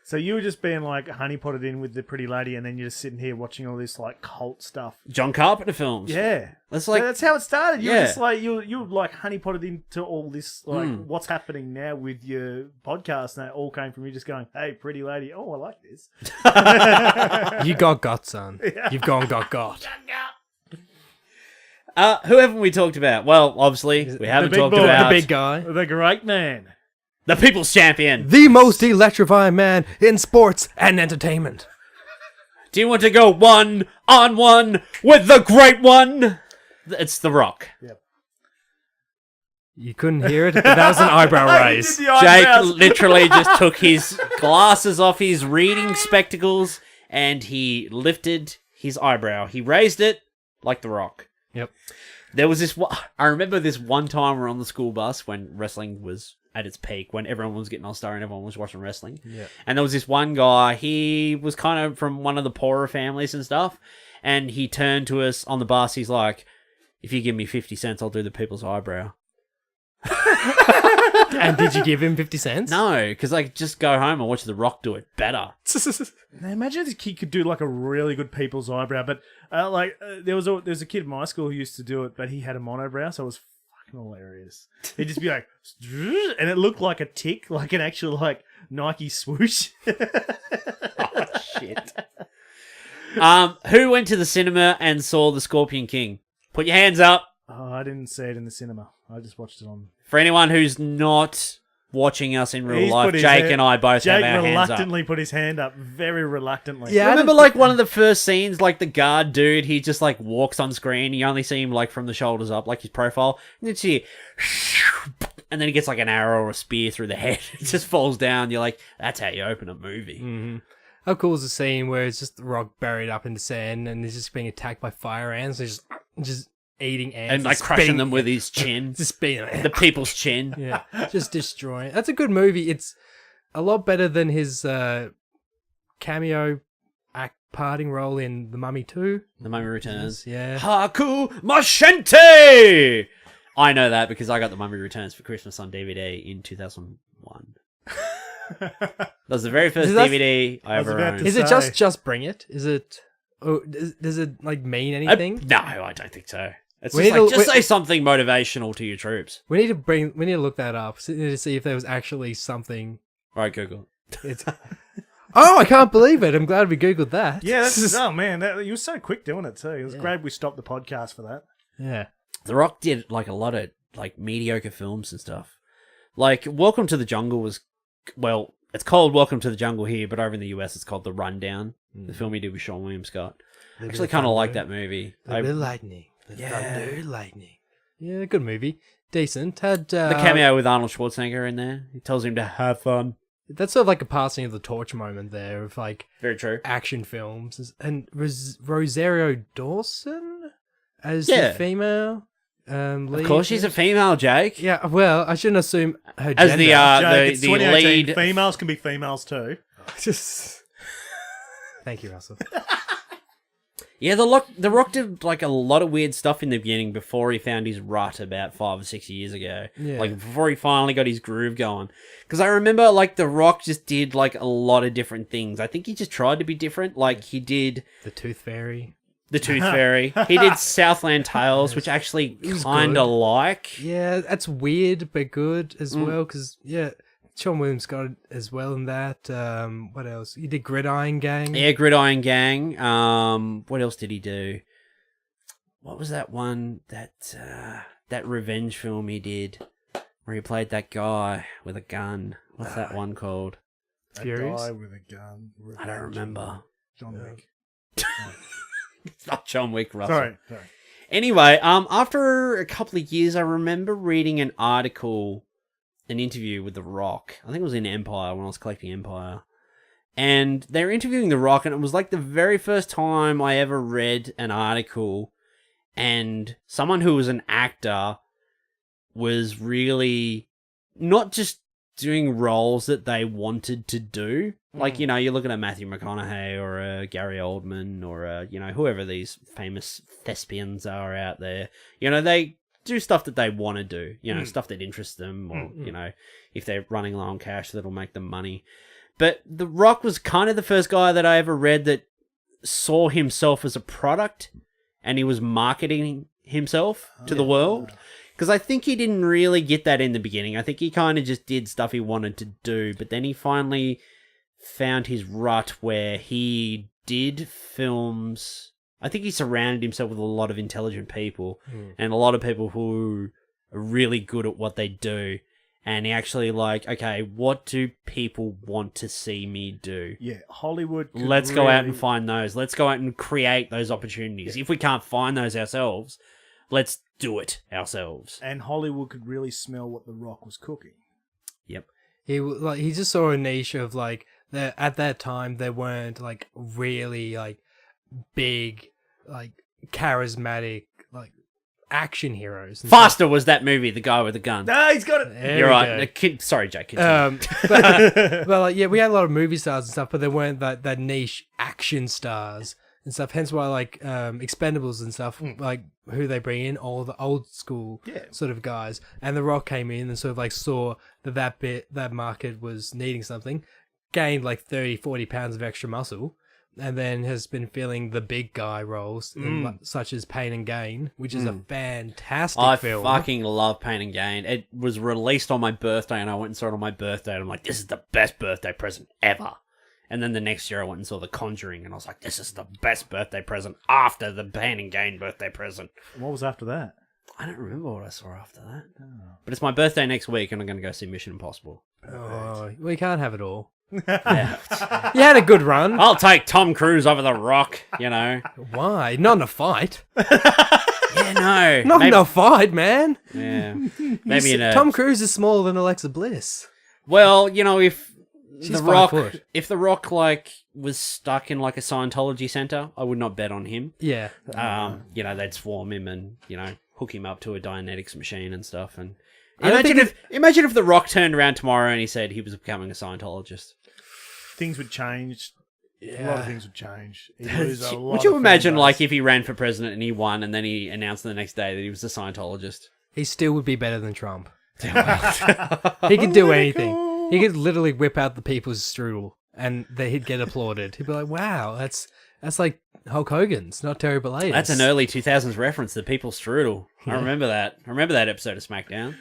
So you were just being like honeypotted in with the pretty lady, and then you're just sitting here watching all this like cult stuff. John Carpenter films. Yeah, That's like, so that's how it started. You were Yeah. just like you like honeypotted into all this like what's happening now with your podcast, and that all came from you just going, "Hey, pretty lady, oh, I like this." You got, son. You've got. who haven't we talked about? Well, obviously, we haven't big talked boy. about The big guy. The great man. the People's Champion. The most electrifying man in sports and entertainment. Do you want to go one-on-one with the great one? It's The Rock. You couldn't hear it, but that was an eyebrow raise. Jake literally just took his glasses off his reading spectacles and he lifted his eyebrow. He raised it like The Rock. Yep. There was this I remember this one time we were on the school bus when wrestling was at its peak, when everyone was getting All Star and everyone was watching wrestling. Yeah. And there was this one guy, he was kind of from one of the poorer families and stuff, and he turned to us on the bus, he's like, if you give me 50 cents, I'll do the people's eyebrow. And did you give him 50 cents? No, because I could just go home and watch The Rock do it better. Now imagine if this kid could do like a really good people's eyebrow, but there was a kid in my school who used to do it, but he had a monobrow, so it was fucking hilarious. He'd just be like, and it looked like a tick, like an actual like Nike swoosh. Oh, shit. Who went to the cinema and saw The Scorpion King? Put your hands up. Oh, I didn't see it in the cinema. I just watched it on. For anyone who's not watching us in real He's life, put his Jake hand- and I both Jake have our hands up. reluctantly put his hand up, very reluctantly. Yeah. Remember, like, one of the first scenes, like, the guard dude, he just, like, walks on screen. You only see him, like, from the shoulders up, like his profile. And then see, and then he gets, like, an arrow or a spear through the head. It just falls down. You're like, that's how you open a movie. Mm-hmm. How cool is the scene where it's just The Rock buried up in the sand and he's just being attacked by fire ants? He's just eating ants. And, like, crushing them with his chin. Just being The people's chin. yeah, just destroying. That's a good movie. It's a lot better than his cameo parting role in The Mummy 2. The Mummy Returns. Yeah. Haku Machente! I know that because I got The Mummy Returns for Christmas on DVD in 2001. That was the very first DVD I ever about owned. to Is it say- just Bring It? Is it? Oh, does it like mean anything? No, I don't think so. It's We just need like, to- just say something motivational to your troops. We need to look that up to see if there was actually something. All right, Google. It's. Oh, I can't believe it! I'm glad we googled that. Yeah, that's, oh man, you were so quick doing it too. It was great we stopped the podcast for that. Yeah. The Rock did like a lot of like mediocre films and stuff. Like Welcome to the Jungle was, well, it's called Welcome to the Jungle here, but over in the US it's called The Rundown. The film he did with Sean William Scott. I actually kind of like that movie. The lightning. The thunder lightning. Yeah, good movie. Decent. Had The cameo with Arnold Schwarzenegger in there. He tells him to have fun. That's sort of like a passing of the torch moment there of like Very true. action films. And Rosario Dawson as Yeah. the female lead. Of course, she's a female, Jake. Yeah, well, I shouldn't assume her As gender. Jake, it's the 2018. lead. Females can be females too. Thank you, Russell. Yeah, the Rock did like a lot of weird stuff in the beginning before he found his rut about 5 or 6 years ago. Yeah. Like before he finally got his groove going. Because I remember like the Rock just did like a lot of different things. I think he just tried to be different. Like he did The Tooth Fairy. the Tooth Fairy. He did Southland Tales, which actually kind of like. Yeah, that's weird but good as well. Because Sean Williams got it as well in that. What else? He did Gridiron Gang. Yeah, Gridiron Gang. What else did he do? What was that one that revenge film he did where he played that guy with a gun? What's that one called? Furious? A guy with a gun. I don't remember. John Wick. It's not John Wick, Russell. Sorry. Anyway, after a couple of years, I remember reading an interview with The Rock. I think it was in Empire when I was collecting Empire. And they were interviewing The Rock, and it was like the very first time I ever read an article and someone who was an actor was really not just doing roles that they wanted to do. Like, you're looking at Matthew McConaughey or Gary Oldman or, whoever these famous thespians are out there. They do stuff that they want to do, stuff that interests them or, if they're running low on cash, that'll make them money. But The Rock was kind of the first guy that I ever read that saw himself as a product and he was marketing himself to the world. Because I think he didn't really get that in the beginning. I think he kind of just did stuff he wanted to do, but then he finally found his rut where he did films. I think he surrounded himself with a lot of intelligent people and a lot of people who are really good at what they do. And he actually okay, what do people want to see me do? Yeah, Hollywood. Let's go out and find those. Let's go out and create those opportunities. If we can't find those ourselves, let's do it ourselves. And Hollywood could really smell what The Rock was cooking. Yep. He just saw a niche of at that time there weren't really big charismatic action heroes. Faster was that movie, the guy with the gun. Ah, he's got it. There You're we right. go. Sorry, Jake. Continue. But we had a lot of movie stars and stuff, but there weren't that niche action stars and stuff. Hence why Expendables and stuff, who they bring in, all the old school sort of guys. And The Rock came in and sort of saw that market was needing something, gained 30, 40 pounds of extra muscle, and then has been filling the big guy roles, such as Pain and Gain, which is a fantastic film. I fucking love Pain and Gain. It was released on my birthday, and I went and saw it on my birthday, and I'm like, this is the best birthday present ever. And then the next year I went and saw The Conjuring, and I was like, this is the best birthday present after the Pain and Gain birthday present. What was after that? I don't remember what I saw after that. Oh. But it's my birthday next week, and I'm going to go see Mission Impossible. Oh, we can't have it all. Yeah. You had a good run. I'll take Tom Cruise over The Rock, Why? Not in a fight. Yeah, no. Not in a fight, man. Yeah. Maybe in a... Tom Cruise is smaller than Alexa Bliss. Well, if... She's The 5 Rock, foot. if The Rock was stuck in a Scientology center, I would not bet on him. Yeah. They'd swarm him and hook him up to a Dianetics machine and stuff. And I don't imagine if The Rock turned around tomorrow and he said he was becoming a Scientologist. Things would change. A lot of things would change. Would you imagine if he ran for president and he won, and then he announced the next day that he was a Scientologist? He still would be better than Trump. He could do anything. He could literally whip out the people's strudel, and he'd get applauded. He'd be like, "Wow, that's like Hulk Hogan's, not Terry Bollea." That's an early 2000s reference, the people's strudel. I remember that. I remember that episode of SmackDown.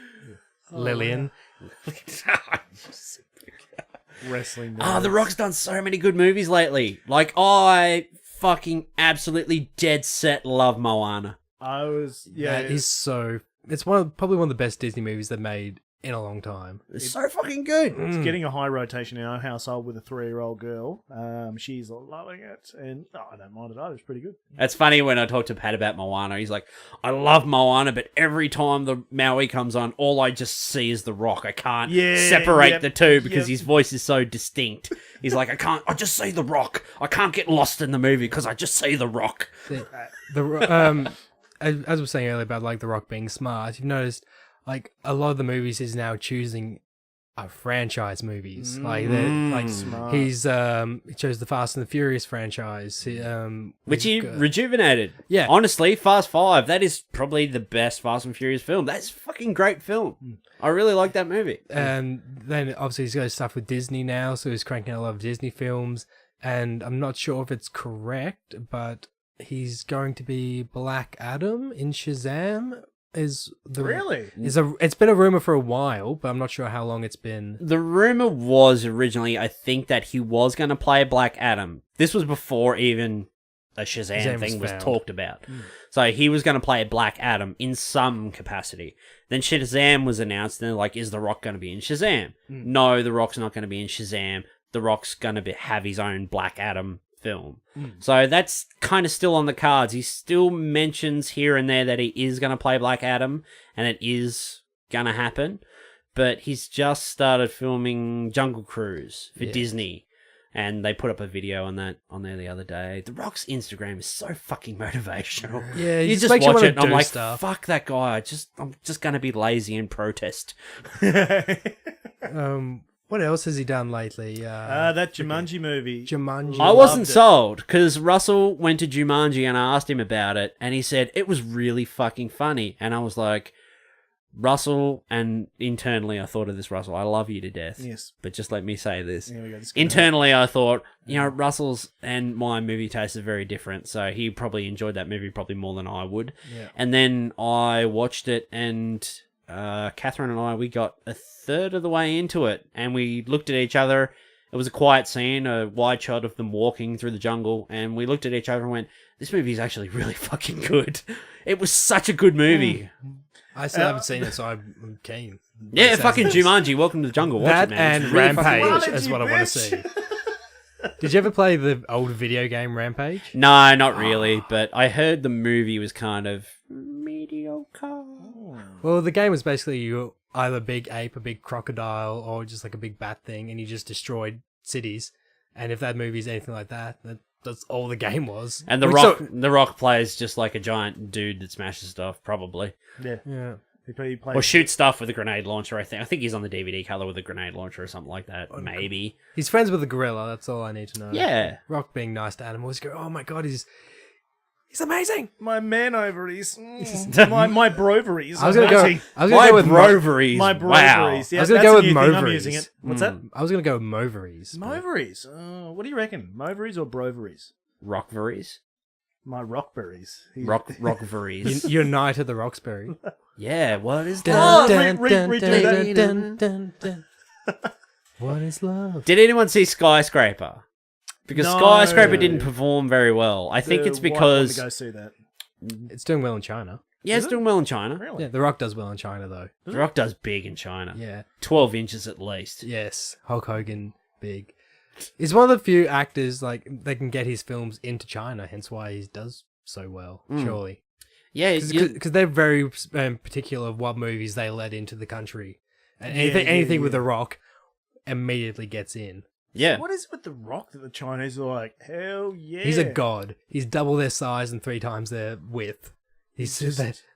Lillian. Wrestling. The Rock's done so many good movies lately. I fucking absolutely dead set love Moana. It's probably one of the best Disney movies they've made in a long time. It's so fucking good. It's getting a high rotation in our household with a 3-year-old girl. She's loving it, and I don't mind it either. It's pretty good. It's funny when I talk to Pat about Moana. He's like, I love Moana, but every time the Maui comes on, all I just see is The Rock. I can't separate the two because his voice is so distinct. He's like, I just see The Rock. I can't get lost in the movie because I just see The Rock. As I was saying earlier about The Rock being smart, you've noticed a lot of the movies he's now choosing are franchise movies. Like Smart. he's he chose the Fast and the Furious franchise. Which he rejuvenated. Yeah. Honestly, Fast 5, that is probably the best Fast and Furious film. That's a fucking great film. I really like that movie. And then obviously he's got stuff with Disney now, so he's cranking out a lot of Disney films. And I'm not sure if it's correct, but he's going to be Black Adam in Shazam. Really? It's been a rumor for a while, but I'm not sure how long it's been. The rumor was originally, I think, that he was going to play Black Adam. This was before even a Shazam thing was talked about. So he was going to play Black Adam in some capacity. Then Shazam was announced, and they're like, is The Rock going to be in Shazam? No, The Rock's not going to be in Shazam. The Rock's going to have his own Black Adam film. So that's kind of still on the cards. He still mentions here and there that he is going to play Black Adam, and it is going to happen. But he's just started filming Jungle Cruise for Disney, and they put up a video on there the other day. The Rock's Instagram is so fucking motivational. Yeah, you just watch it, and I'm like, fuck that guy. I'm just going to be lazy and protest. What else has he done lately? That Jumanji movie. Jumanji. I wasn't sold because Russell went to Jumanji and I asked him about it, and he said it was really fucking funny. And I was like, Russell, and internally I thought of this, Russell, I love you to death. Yes. But just let me say this. Here we go. Internally I thought, Russell's and my movie taste are very different, so he probably enjoyed that movie probably more than I would. Yeah. And then I watched it, and Catherine and I, we got a third of the way into it, and we looked at each other. It was a quiet scene, a wide shot of them walking through the jungle, and we looked at each other and went, this movie is actually really fucking good. It was such a good movie. I still haven't seen it, so I'm keen. Yeah, fucking Jumanji, Welcome to the Jungle. Watch it, man. And It's really fucking Rampage good. is what I want to see. Did you ever play the old video game Rampage? No, not really, but I heard the movie was kind of mediocre. Well, the game was basically you either a big ape, a big crocodile, or just like a big bat thing, and you just destroyed cities. And if that movie's anything like that, that's all the game was. And the Rock plays just like a giant dude that smashes stuff, probably. Yeah. He plays... Or shoots stuff with a grenade launcher, I think. I think he's on the DVD cover with a grenade launcher or something like that, maybe. He's friends with the gorilla, that's all I need to know. Yeah. Rock being nice to animals, go, oh my god, he's amazing. My man ovaries. My broveries. I was gonna go with broveries. My Wow. broveries. Yeah, I was gonna that's go a with new thing. I'm moveries. using it. What's that? I was gonna go with moveries. Moveries. What do you reckon? Moveries or broveries? Rockveries? My rockberries. Rockveries. You're Knight of the Roxbury. Yeah, what is that? What is love? Did anyone see Skyscraper? Because No. Skyscraper didn't perform very well. I think it's because... I want to go see that. It's doing well in China. Yeah, it's doing well in China. Really? Yeah, The Rock does well in China, though. The Rock does big in China. Yeah. 12 inches at least. Yes. Hulk Hogan, big. He's one of the few actors, like, they can get his films into China, hence why he does so well, surely. Yeah, Because they're very particular of what movies they let into the country. And anything with The Rock immediately gets in. yeah. What is it with the Rock that the Chinese are like, hell yeah? He's a god. He's double their size and 3 times their width.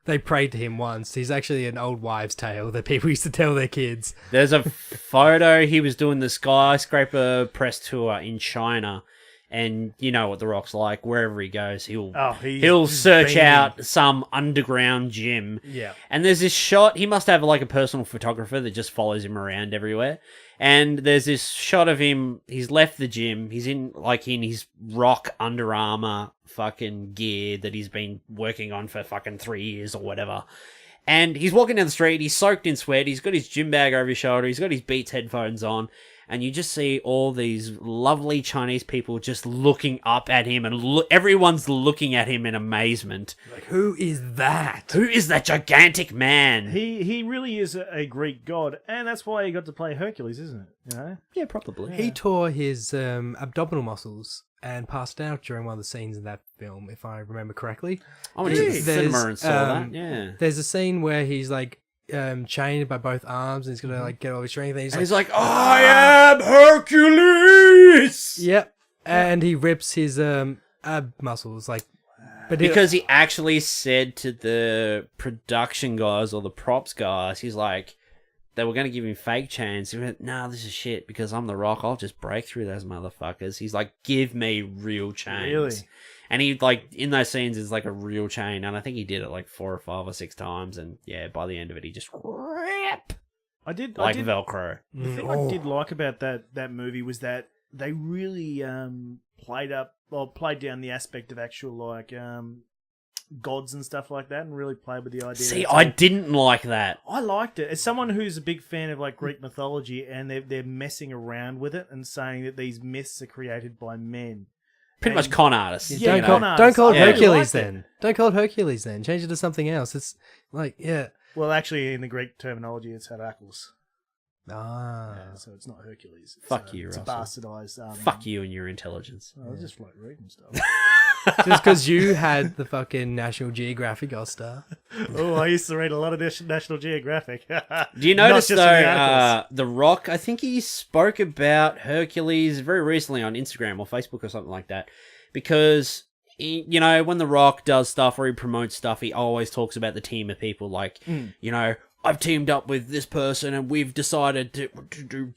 They prayed to him once. He's actually an old wives' tale that people used to tell their kids. There's a photo. He was doing the Skyscraper press tour in China. And you know what The Rock's like. Wherever he goes, he'll search out some underground gym. Yeah. And there's this shot. He must have like a personal photographer that just follows him around everywhere. And there's this shot of him. He's left the gym. He's in his Rock Under Armour fucking gear that he's been working on for fucking 3 years or whatever. And he's walking down the street. He's soaked in sweat. He's got his gym bag over his shoulder. He's got his Beats headphones on. And you just see all these lovely Chinese people just looking up at him, and everyone's looking at him in amazement. Like, who is that? Who is that gigantic man? He really is a Greek god, and that's why he got to play Hercules, isn't it? You know? Yeah, probably. He tore his abdominal muscles and passed out during one of the scenes in that film, if I remember correctly. I went to the cinema and saw that. Yeah. There's a scene where he's like chained by both arms, and he's gonna like get all his strength. And He's like, I am Hercules! Yep. And he rips his ab muscles, like, but Because he actually said to the production guys or the props guys, he's like, they were going to give him fake chains. He went, "Nah, this is shit because I'm the Rock. I'll just break through those motherfuckers." He's like, "Give me real chains." Really? And he, like, in those scenes is like a real chain. And I think he did it like 4 or 5 or 6 times. And yeah, by the end of it, he just rip Velcro. The thing I did like about that movie was that they really played down the aspect of actual, like, gods and stuff like that, and really played with the idea. See, I didn't like that. I liked it. As someone who's a big fan of, like, Greek mythology, and they're messing around with it and saying that these myths are created by men. Pretty much con artists. Yeah, Don't call it Yeah. Hercules then. Don't call it Hercules then. Change it to something else. It's like, yeah. Well, actually, in the Greek terminology, it's Heracles. Ah. Yeah, so it's not Hercules. Fuck you, It's a Russell. bastardized... Fuck you and your intelligence. I was just, like, reading stuff. Just because you had the fucking National Geographic All-Star. Oh, I used to read a lot of National Geographic. Do you Not notice, just in the though, articles. The Rock, I think he spoke about Hercules very recently on Instagram or Facebook or something like that. Because, you know, when The Rock does stuff or he promotes stuff, he always talks about the team of people. Like, you know, I've teamed up with this person and we've decided to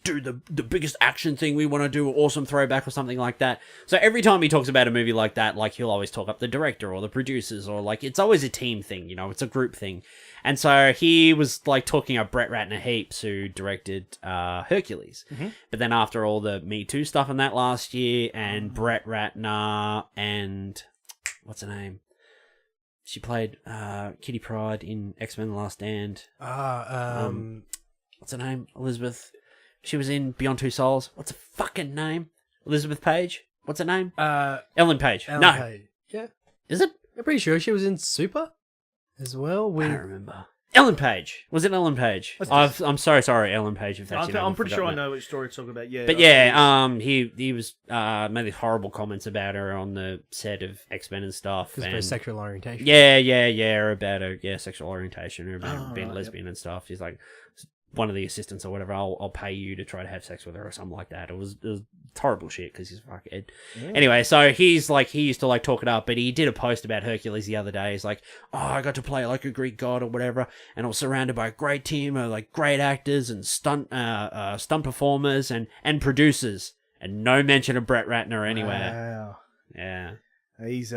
do the biggest action thing we want to do, awesome throwback or something like that. So every time he talks about a movie like that, like, he'll always talk up the director or the producers, or, like, it's always a team thing, you know, it's a group thing. And so he was, like, talking up Brett Ratner heaps, who directed Hercules. But then after all the Me Too stuff in that last year, and Brett Ratner and... what's her name? She played Kitty Pryde in X-Men: The Last Stand. What's her name? Elizabeth. She was in Beyond Two Souls. What's her fucking name? Elizabeth Page? What's her name? Ellen Page. Ellen No. Page. Yeah. Is it? I'm pretty sure she was in Super as well. I don't remember. Ellen Page. Was it Ellen Page? I'm so sorry, Ellen Page, if that's your name. I'm pretty sure I forgotten it. know which story you're talking about. Yeah, But yeah, he was made these horrible comments about her on the set of X-Men and stuff. Because of her sexual orientation. Yeah, about her sexual orientation, her being lesbian and stuff. She's like, one of the assistants or whatever, I'll pay you to try to have sex with her or something like that. It was horrible shit because he's a fuckhead. Yeah. Anyway, so he's like, he used to like talk it up, but he did a post about Hercules the other day. He's like, oh, I got to play like a Greek god or whatever, and I was surrounded by a great team of like great actors and stunt performers and producers, and no mention of Brett Ratner anywhere. Wow. Yeah. He's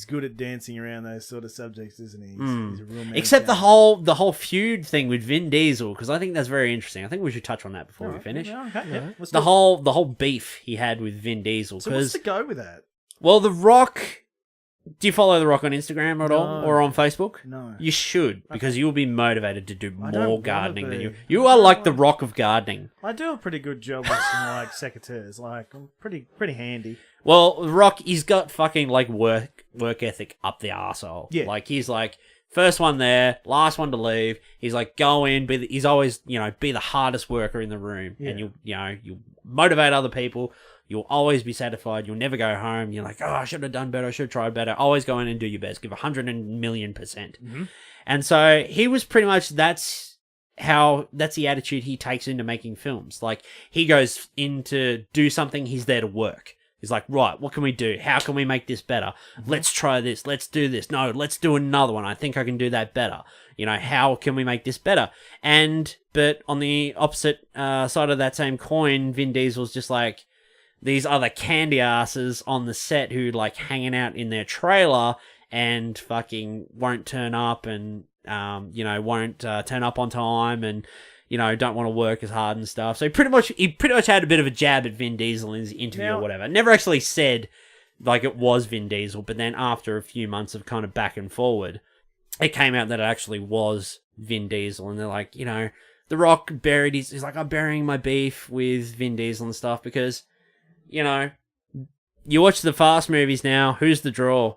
good at dancing around those sort of subjects, isn't he? He's a real man. Except the whole feud thing with Vin Diesel, because I think that's very interesting. I think we should touch on that before we finish. Yeah. The whole beef he had with Vin Diesel. So what's the go with that? Well, The Rock. Do you follow The Rock on Instagram at all, or on Facebook? No. You should, because you'll be motivated to do I don't more wanna gardening than be. you. You are like The Rock of gardening. I do a pretty good job with some like secateurs. Like, I'm pretty handy. Well, The Rock, he's got fucking like work ethic up the arsehole. Yeah. Like, he's like, first one there, last one to leave. He's like, go in, he's always, you know, be the hardest worker in the room. Yeah. And you motivate other people. You'll always be satisfied. You'll never go home. You're like, oh, I should have done better. I should have tried better. Always go in and do your best. Give 100,000,000%. Mm-hmm. And so he was pretty much, that's the attitude he takes into making films. Like, he goes in to do something, he's there to work. He's like, right, what can we do? How can we make this better? Let's try this. Let's do this. No, let's do another one. I think I can do that better. You know, how can we make this better? But on the opposite side of that same coin, Vin Diesel's just like, these other candy asses on the set who like hanging out in their trailer and fucking won't turn up and, won't turn up on time and, don't want to work as hard and stuff. So he pretty much had a bit of a jab at Vin Diesel in his interview or whatever. Never actually said like it was Vin Diesel, but then after a few months of kind of back and forward, it came out that it actually was Vin Diesel. And they're like, The Rock he's like, I'm burying my beef with Vin Diesel and stuff because, you watch the Fast movies now, who's the draw?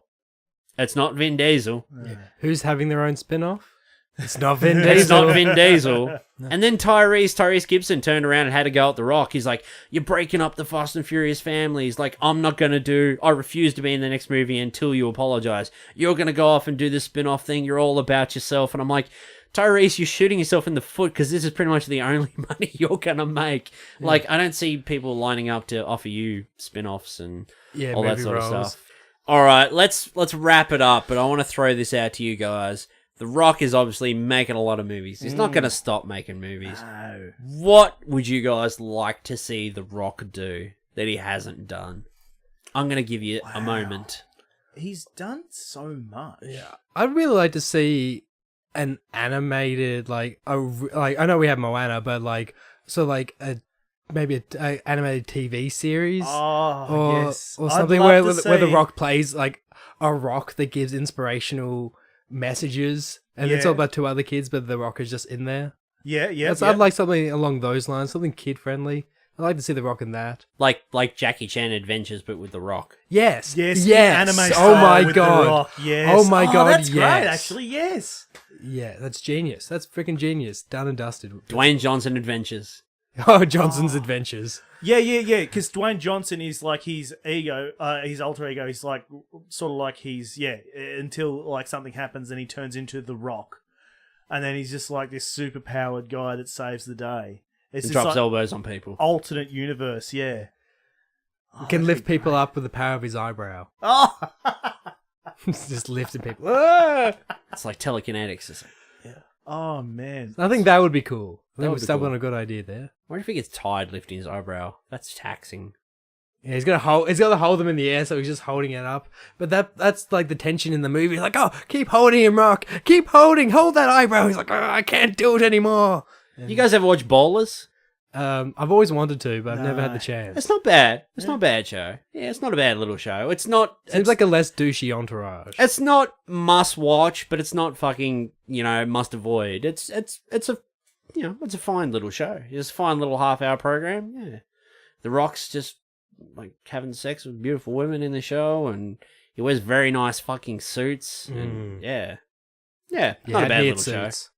It's not Vin Diesel. Yeah. Who's having their own spin-off? It's not Vin Diesel. It's not Vin Diesel. And then Tyrese Gibson turned around and had a go at The Rock. He's like, you're breaking up the Fast and Furious families. Like, I refuse to be in the next movie until you apologize. You're going to go off and do this spin-off thing. You're all about yourself. And I'm like, Tyrese, you're shooting yourself in the foot because this is pretty much the only money you're going to make. Yeah. Like, I don't see people lining up to offer you spin-offs and all that sort of stuff. All right, let's wrap it up, but I want to throw this out to you guys. The Rock is obviously making a lot of movies. He's not going to stop making movies. No. What would you guys like to see The Rock do that he hasn't done? I'm going to give you a moment. He's done so much. Yeah, I'd really like to see an animated like I know we have Moana, but maybe a animated TV series. Oh, yes. Or I'd something love where to The see- Rock plays like a rock that gives inspirational messages, and it's all about two other kids, but The Rock is just in there. Yeah, yeah. I'd like something along those lines, something kid friendly. I'd like to see The Rock in that. Like Jackie Chan Adventures, but with The Rock. Yes. Yes, Yes. anime Oh style my with god. The Rock. Yes. Oh my god. That's great, yes. actually. Yes. Yeah, that's genius. That's freaking genius. Done and dusted. Dwayne Johnson Adventures. Oh, Johnson's Adventures. Yeah. Because Dwayne Johnson is like his ego, his alter ego. He's like sort of like until like something happens and he turns into The Rock, and then he's just like this super powered guy that saves the day. It's And just drops like elbows on people. alternate universe. Yeah. He can lift people up with the power of his eyebrow. Oh. Just lifting people. Ah! It's like telekinetics. It's like, Oh man. I think that would be cool. I That think would we've be stumbled cool. on a good idea there. what if he gets tired lifting his eyebrow? That's taxing. Yeah, he's got to hold them in the air, so he's just holding it up. But that's like the tension in the movie. Like, oh, keep holding him, Rock. Hold that eyebrow. He's like, oh, I can't do it anymore. You guys ever watch Ballers? I've always wanted to, but I've never had the chance. It's not bad. It's not a bad show. Yeah, it's not a bad little show. It's not. Seems like a less douchey entourage. It's not must watch, but it's not fucking must avoid. It's a it's a fine little show. It's a fine little half-hour program. Yeah, The Rock's just like having sex with beautiful women in the show, and he wears very nice fucking suits. And yeah, You not a had bad me at little show. suits.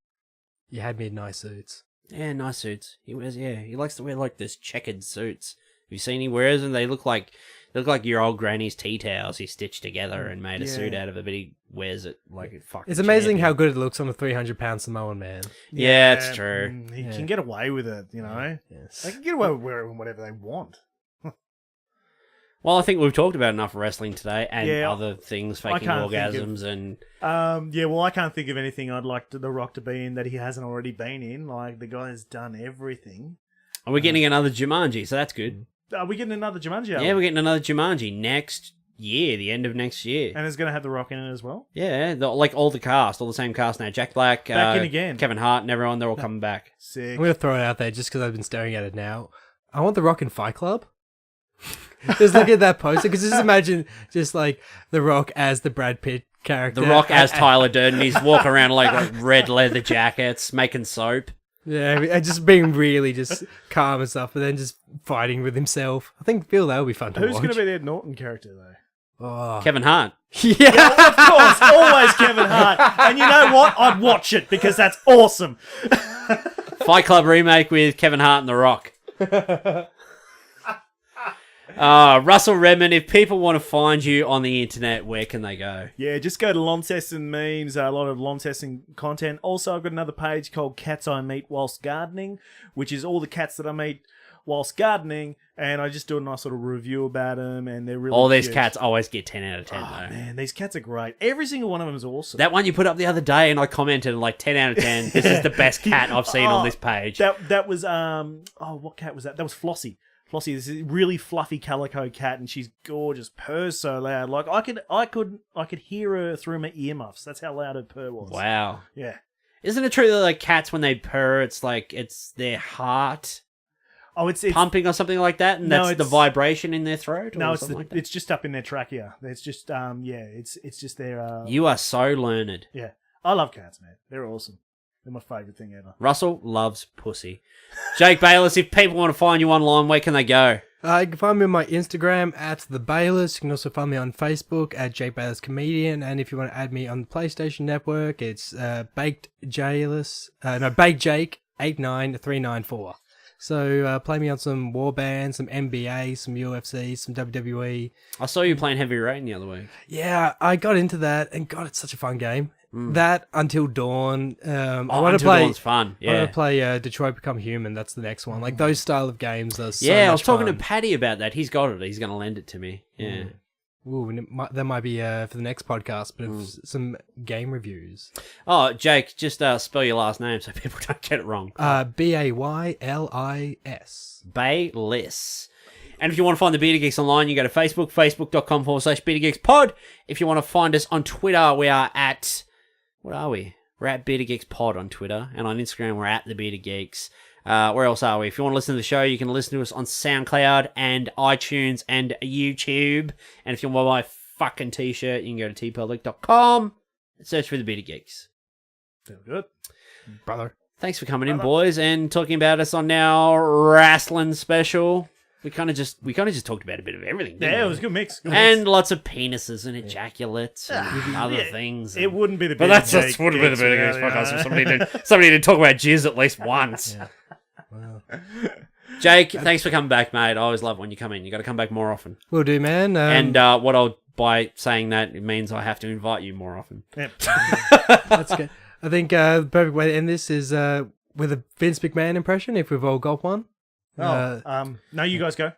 You had me in nice suits. Yeah, nice suits. He wears. Yeah, he likes to wear like this checkered suits. Have you seen he wears them? They look like your old granny's tea towels he stitched together and made a suit out of it. But he wears it like a fucking. It's amazing champion. how good it looks on a 300-pound Samoan man. Yeah, it's true. He can get away with it, Yes. They can get away with wearing whatever they want. Well, I think we've talked about enough wrestling today and Yeah, other things, I faking can't think orgasms and... Well, I can't think of anything I'd like The Rock to be in that he hasn't already been in. Like, the guy has done everything. And we're getting another Jumanji, so that's good. Are we getting another Jumanji album? Yeah, we're getting another Jumanji next year, the end of next year. And it's going to have The Rock in it as well? Yeah, like all the cast, all the same cast now. Jack Black, Back in again. Kevin Hart and everyone, they're all coming back. Sick. I'm going to throw it out there just because I've been staring at it now. I want The Rock in Fight Club. Just look at that poster, because just imagine just like The Rock as the Brad Pitt character. The Rock as Tyler Durden, he's walking around like red leather jackets, making soap. Yeah, and just being really just calm and stuff, but then just fighting with himself. I feel that would be fun to Who's watch. going to be the Ed Norton character, though? Oh. Kevin Hart. Yeah. Of course, always Kevin Hart. And you know what? I'd watch it because that's awesome. Fight Club remake with Kevin Hart and The Rock. Russell Redmond, if people want to find you on the internet, where can they go? Yeah, just go to Launceston Memes, a lot of Launceston content. Also, I've got another page called Cats I Meet Whilst Gardening, which is all the cats that I meet whilst gardening, and I just do a nice little review about them, and they're really All these cute. cats always get 10 out of 10, Oh, though. man, these cats are great. Every single one of them is awesome. That one you put up the other day, and I commented like 10 out of 10. This is the best cat I've seen on this page. That was what cat was that? That was Flossie. Flossie is a really fluffy calico cat, and she's gorgeous. Purrs so loud, like I could hear her through my earmuffs. That's how loud her purr was. Wow. Yeah. Isn't it true that like cats, when they purr, it's like it's their heart Oh, it's pumping or something like that, and No, that's the it's- vibration in their throat? Or no, it's something like that? it's just up in their trachea. It's just it's just their You are so learned. yeah. I love cats, man. They're awesome. They're my favourite thing ever. Russell loves pussy. Jake Baylis, if people want to find you online, where can they go? You can find me on my Instagram at the Baylis. You can also find me on Facebook at Jake Baylis Comedian. And if you want to add me on the PlayStation Network, it's Baked Jake 89394. So play me on some Warband, some NBA, some UFC, some WWE. I saw you playing Heavy Rain the other week. Yeah, I got into that, and God, it's such a fun game. That Until Dawn. I want to Until play. Dawn's fun. I want Yeah. to play Detroit Become Human. That's the next one. Like those style of games are so Yeah, I much was talking fun. to Paddy about that. He's got it. He's going to lend it to me. Yeah. Ooh, and that might be for the next podcast, but some game reviews. Oh, Jake, just spell your last name so people don't get it wrong. Baylis. Baylis. And if you want to find the Bearded Geeks online, you go to Facebook, facebook.com/BeardedGeeksPod. If you want to find us on Twitter, we are at... What are we? We're at Bearded Geeks Pod on Twitter. And on Instagram, we're at the Bearded Geeks. Where else are we? If you want to listen to the show, you can listen to us on SoundCloud and iTunes and YouTube. And if you want to buy a fucking t-shirt, you can go to tpublic.com and search for the Bearded Geeks. Feel good. Brother. Thanks for coming in, boys, and talking about us on our wrestling special. We kind of just talked about a bit of everything. Didn't Yeah, we? it was a good mix. And lots of penises and ejaculates and other things. It wouldn't be the But Bearded that's would have been the Bearded Geeks podcast if somebody did talk about jizz at least once. Yeah. Wow. Jake, thanks for coming back, mate. I always love when you come in. You got to come back more often. Will do, man. By saying that, it means I have to invite you more often. Yep. That's good. I think the perfect way to end this is with a Vince McMahon impression, if we've all got one. No, you guys go.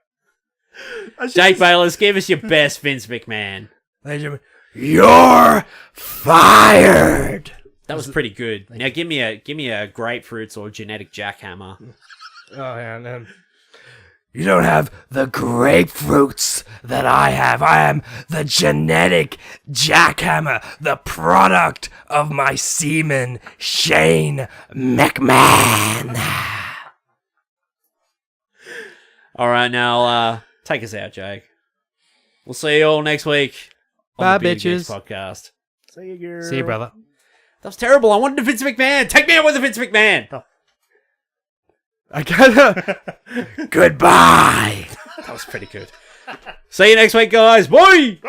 Jake Baylis, give us your best Vince McMahon. Ladies and gentlemen, you're fired. That was pretty good. Now give me a grapefruits or genetic jackhammer. Oh, yeah, you don't have the grapefruits that I have. I am the genetic jackhammer, the product of my semen, Shane McMahon. All right, now take us out, Jake. We'll see you all next week on Bye, the Bearded Geeks bitches. podcast. See you, girl. See you, brother. That was terrible. I wanted a Vince McMahon. Take me out with a Vince McMahon. Oh. I gotta. Goodbye. That was pretty good. See you next week, guys. Bye.